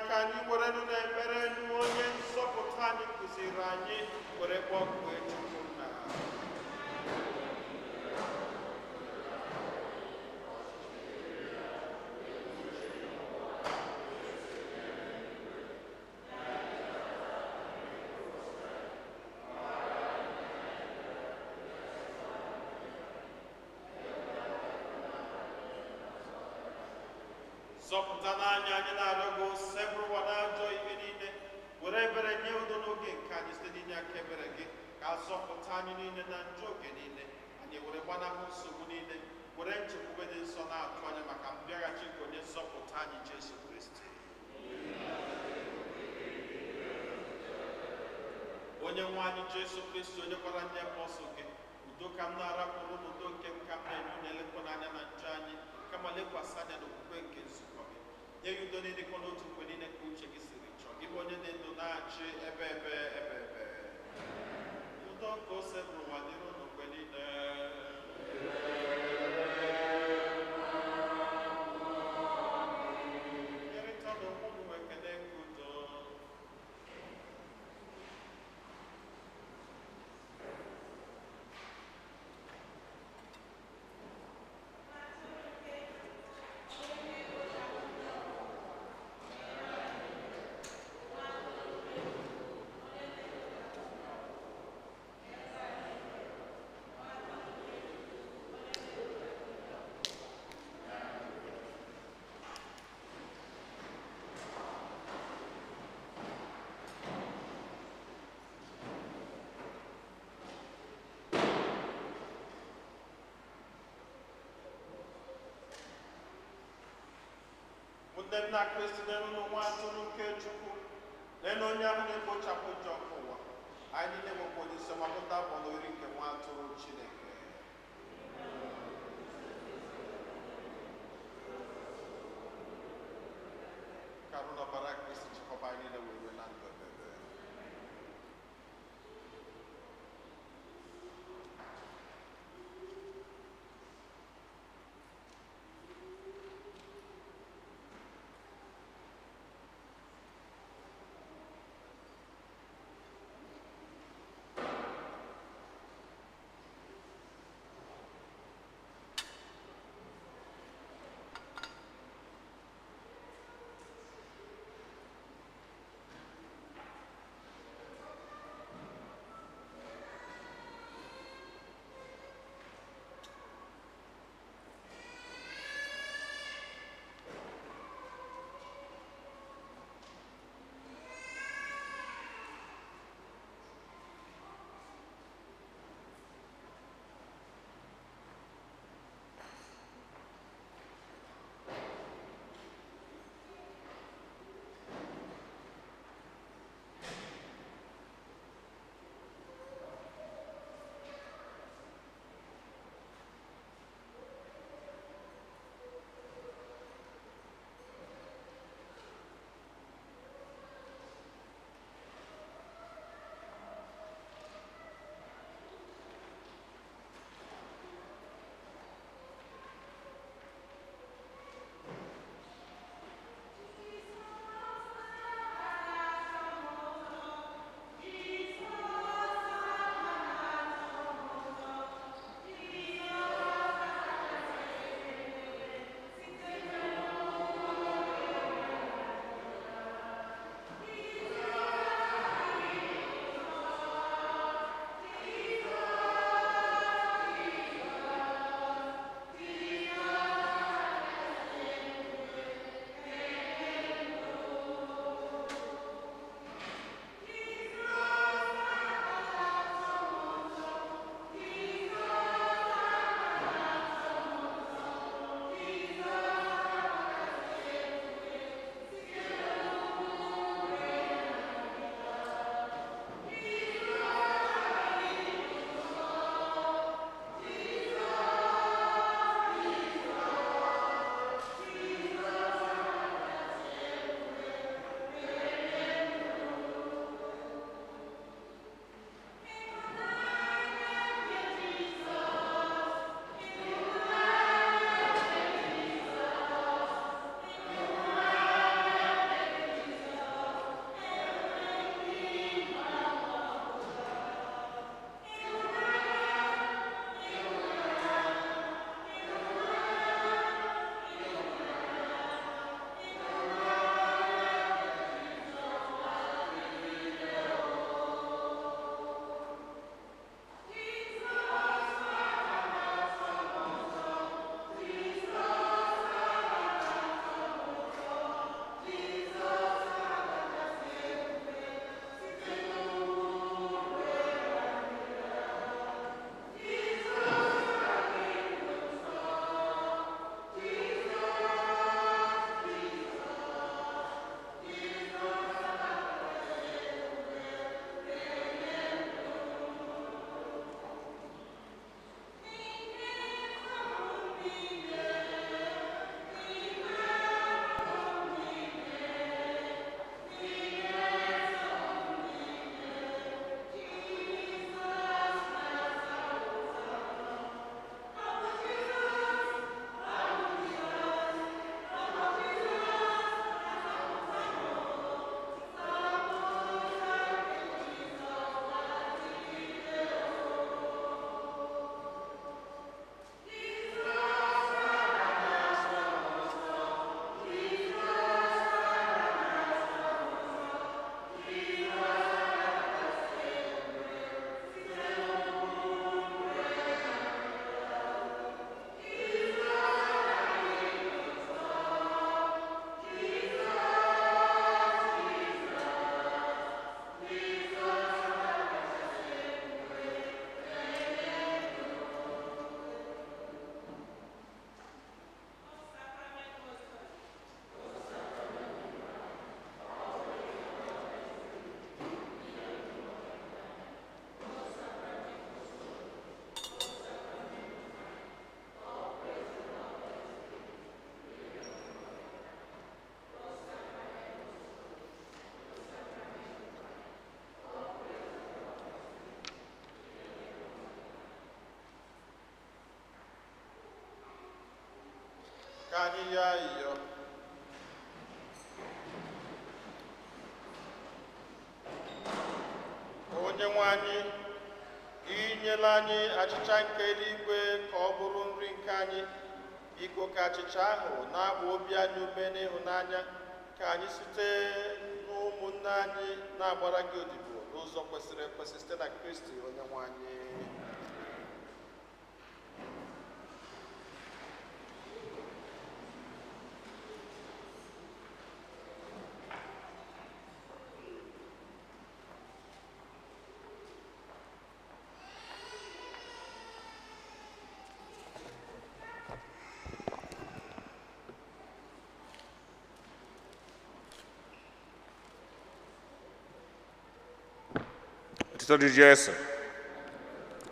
Ka anyị were nụ na-ekpere nụ onye nzọpụta anyị kụziri anyị were kpọkue Chukwu nna. Zọpụta n'anya anyị na-arịọ gị sebụrụwa n'ajọ ihe niile, were ebere nye udo n'oge nke anyị site n'inye aka ebere gị, ka zọpụta anyị niile na njọ oge niile, anyị were gbanahụ nsogbu niile, were nchekwube dị nsọ na-atụ anya maka mbịaghachi nke onye nzọpụta anyị Jesu Kristi. Onye nwe anyị Jesu Kristi, onye gwara ndị apọstọl gị, udo ka m na-arapụrụ n'udo nke m ka m na-enye unu elekwa n'anya na njọ anyị, kama lekwasị anya n'okwukwe nke nzukọ gị. Nye ya udo niile kọ n'otu mgbe niile ka uche gị siri chọọ, gị bụ onye dị ndụ na-achị ebe udo ka o sebụrụ ụwa dịrị unu mgbe niile. Nyerịta n'okwu unu ekele nke udo. Ndị nna Kristi n'elu nwa atụrụ nke Chukwu, lee na onye ahụ na-ekpochapụ njọ nke ụwa, anyị niile nwekwa onye isi ọma pụta bụ n'ori nke nwa atụrụ Chineke. Ka arụ n'ọbara Kristi chịkọba anyị niile wee rue na ndụ ebebe. ka anyị ya iyo. Onyenwe anyị, inyela anyị achịcha nke eluigwe ka ọ bụrụ nri nke anyị. Ikwo ka achịcha ahụ na-agba obi anyị ume n'ịhụnanya, ka anyị site n'ụmụnne anyị na-agbara gị odibo n'ụzọ kwesịrị ekwesị site na Kristi Onyenwe anyị.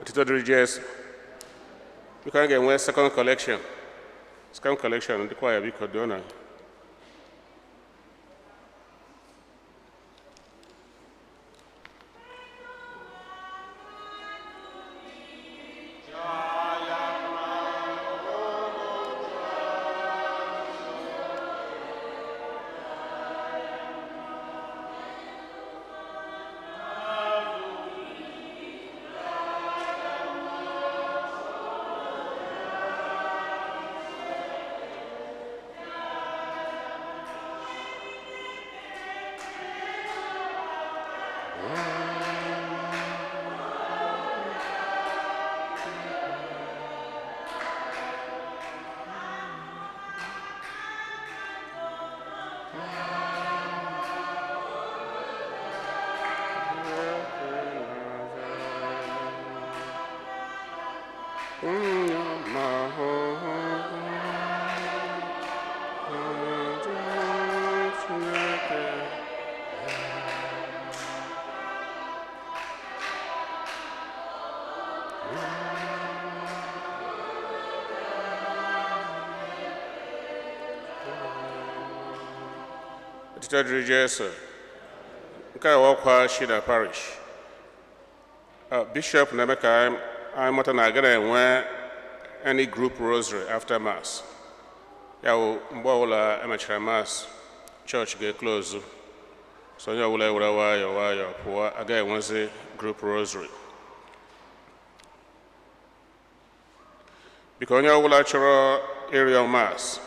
Otito dịrị Jesu. Biko anyị ga-enwe second collection ndị kwaya biko doo na Otito dịrị Jesu. Nke a ọkwa Shida Parish. Bishop na-eme ka anyị mata na agaghị enwe any group rosary after mass. Ya bụ mgbe ọbụla emechara mass, church ga-eklozu. So onye ọbụla were nwayọọ pụọ, agaghị enwezi group rosary. Biko onye ọbụla chọrọ ịrịọ mass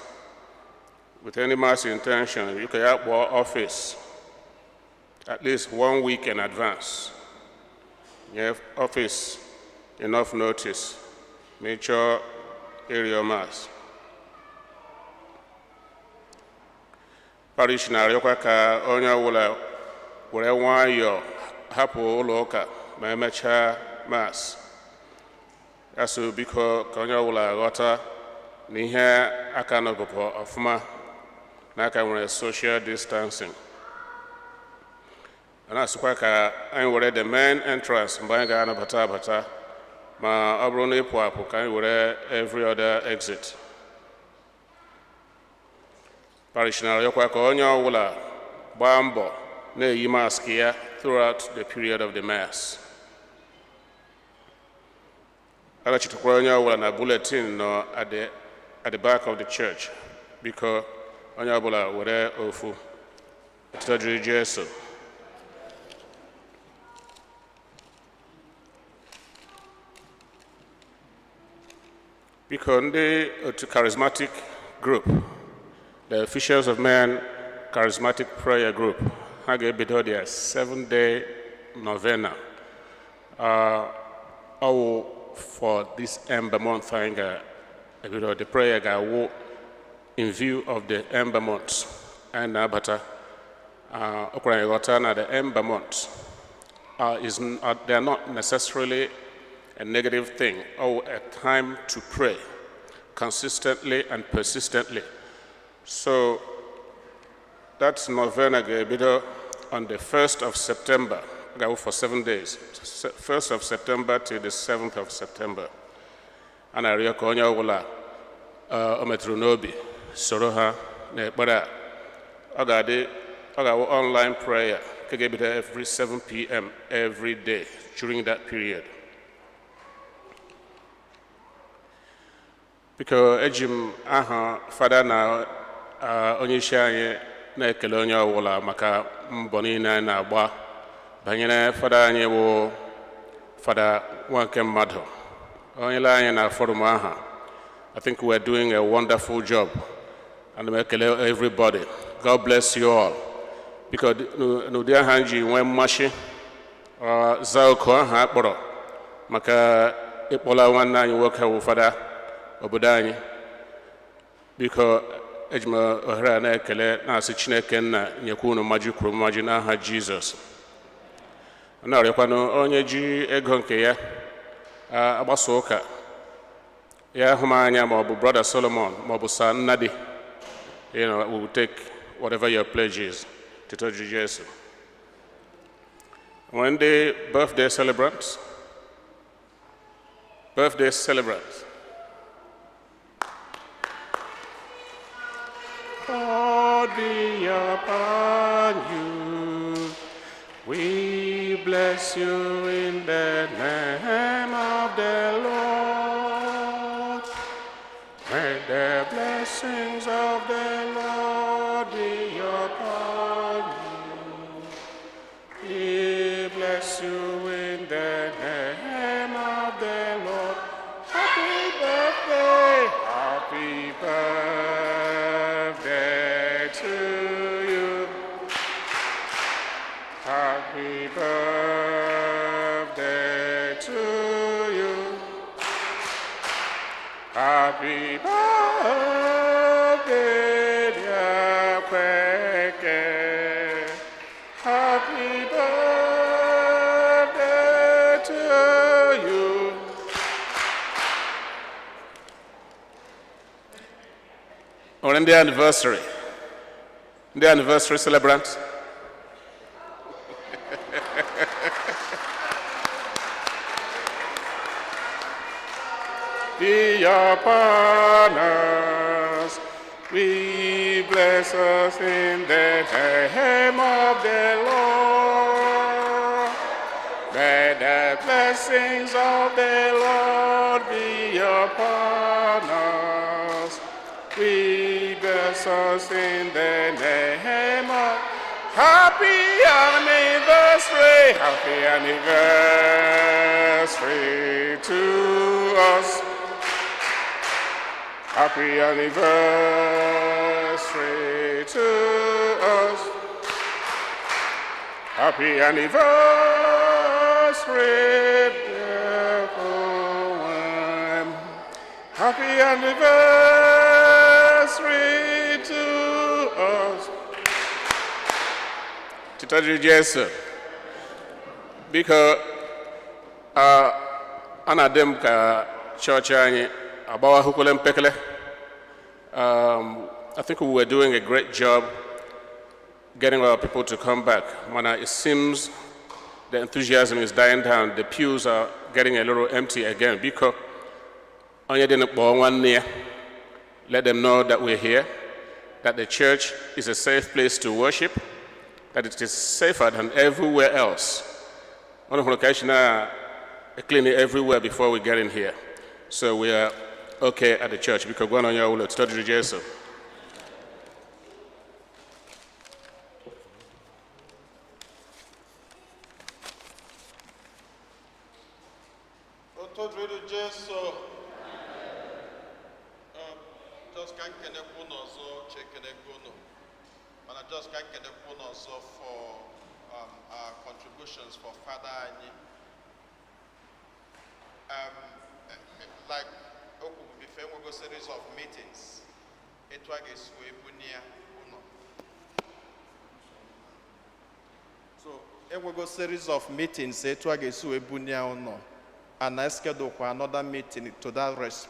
with any mass intention, you can have office at least 1 week in advance. You have office enough notice. Make sure area mass. Parish na arịọkwa ka onye ọbụla were nwayọọ hapụ ụlọ ụka ma emechaa mass. Asụ biko ka onye ọbụla ghọta na ihe aka nọbụpụ ọfụma n'aka nwere social distancing. Ana asụkwa ka anyị were the main entrance mgbe anyị ga-anabata abata, ma ọ bụrụ na ịpụ apụ ka anyị were every other exit. Parish na-arịọkwa ka onye ọbụla gbaa mbọ na-eyi mask ya throughout the period of the mass. Arachitakwara onye ọbụla na bulletin nọ at the back of the church. Biko onye ọbụla were ofu. Otito dịrị Jesu. Biko ndị otu charismatic group, the Officials of Men Charismatic Prayer Group, ha ga-ebido their 7-day novena. All for this Ember month, the prayer ga-awụ in view of the Ember months. And abata okra ghọta na the Ember months they are not necessarily a negative thing or a time to pray consistently and persistently. So that's novena ga-ebido on the 1st of September, go for 7 days, 1st of September to the 7th of September. And I arịọ ka onye ọbụla o metụrụ n'obi soro ha n'ekpere a. Ọ ga-awụ online prayer ka ga-ebido every 7 p.m. every day during that period. Biko ejim aha fada na onye isi anyị na-ekele onye ọbụla maka mbọ niile na-agba banyere fada anyị bụ Fada Nwanke Mmadụ. Onye le anyị na forum aha. I think we're doing a wonderful job. And I ekele everybody. God bless you all. Because n'ụdị aha ji nwee mmasị zaa oku aha akpọrọ maka ịkpọla nwanne anyị nwoke bụ fada obodo anyị. Biko ejim ohere a na-ekele na-asị Chineke nna nyekwa unu mmaji kwuru mmaji n'aha Jizọs. Na-arịọkwanụ onye ji ego nke ya agbasa ụka ya hụ m anya ma ọ bụ Brother Solomon ma ọ bụ Sir Nnadi, we will take whatever your pledge is to Jesus. When the birthday celebrants, God be upon you. We bless you in the name of the Lord. May the blessings of the Lord be upon you. We bless you in the name of the Lord. Happy birthday, happy birthday to you. Happy birthday to you. Happy birthday, dear Kweke. Happy birthday to you. On the anniversary celebrant. Be upon us, we bless us in the name of the Lord. May the blessings of the Lord be upon us. We bless us in the name of Happy anniversary to us. Happy anniversary to us. Happy anniversary, dear one. Happy anniversary to us. Tita Jesu, because anadem ka church anyị abawa hukule mpekele. I think we were doing a great job getting our people to come back. Mana, it seems the enthusiasm is dying down. The pews are getting a little empty again because let them know that we're here, that the church is a safe place to worship, that it is safer than everywhere else. On location, clean it everywhere before we get in here. So we are okay at the church because going on your will study Jesus. Just can't get a bonus or check a gono. But I just can't get a bonus for our contributions for Father Anyi. Like before we go series of meetings, it was uno. So it will go series of meetings, it was uno. And I schedule another meeting to that respect.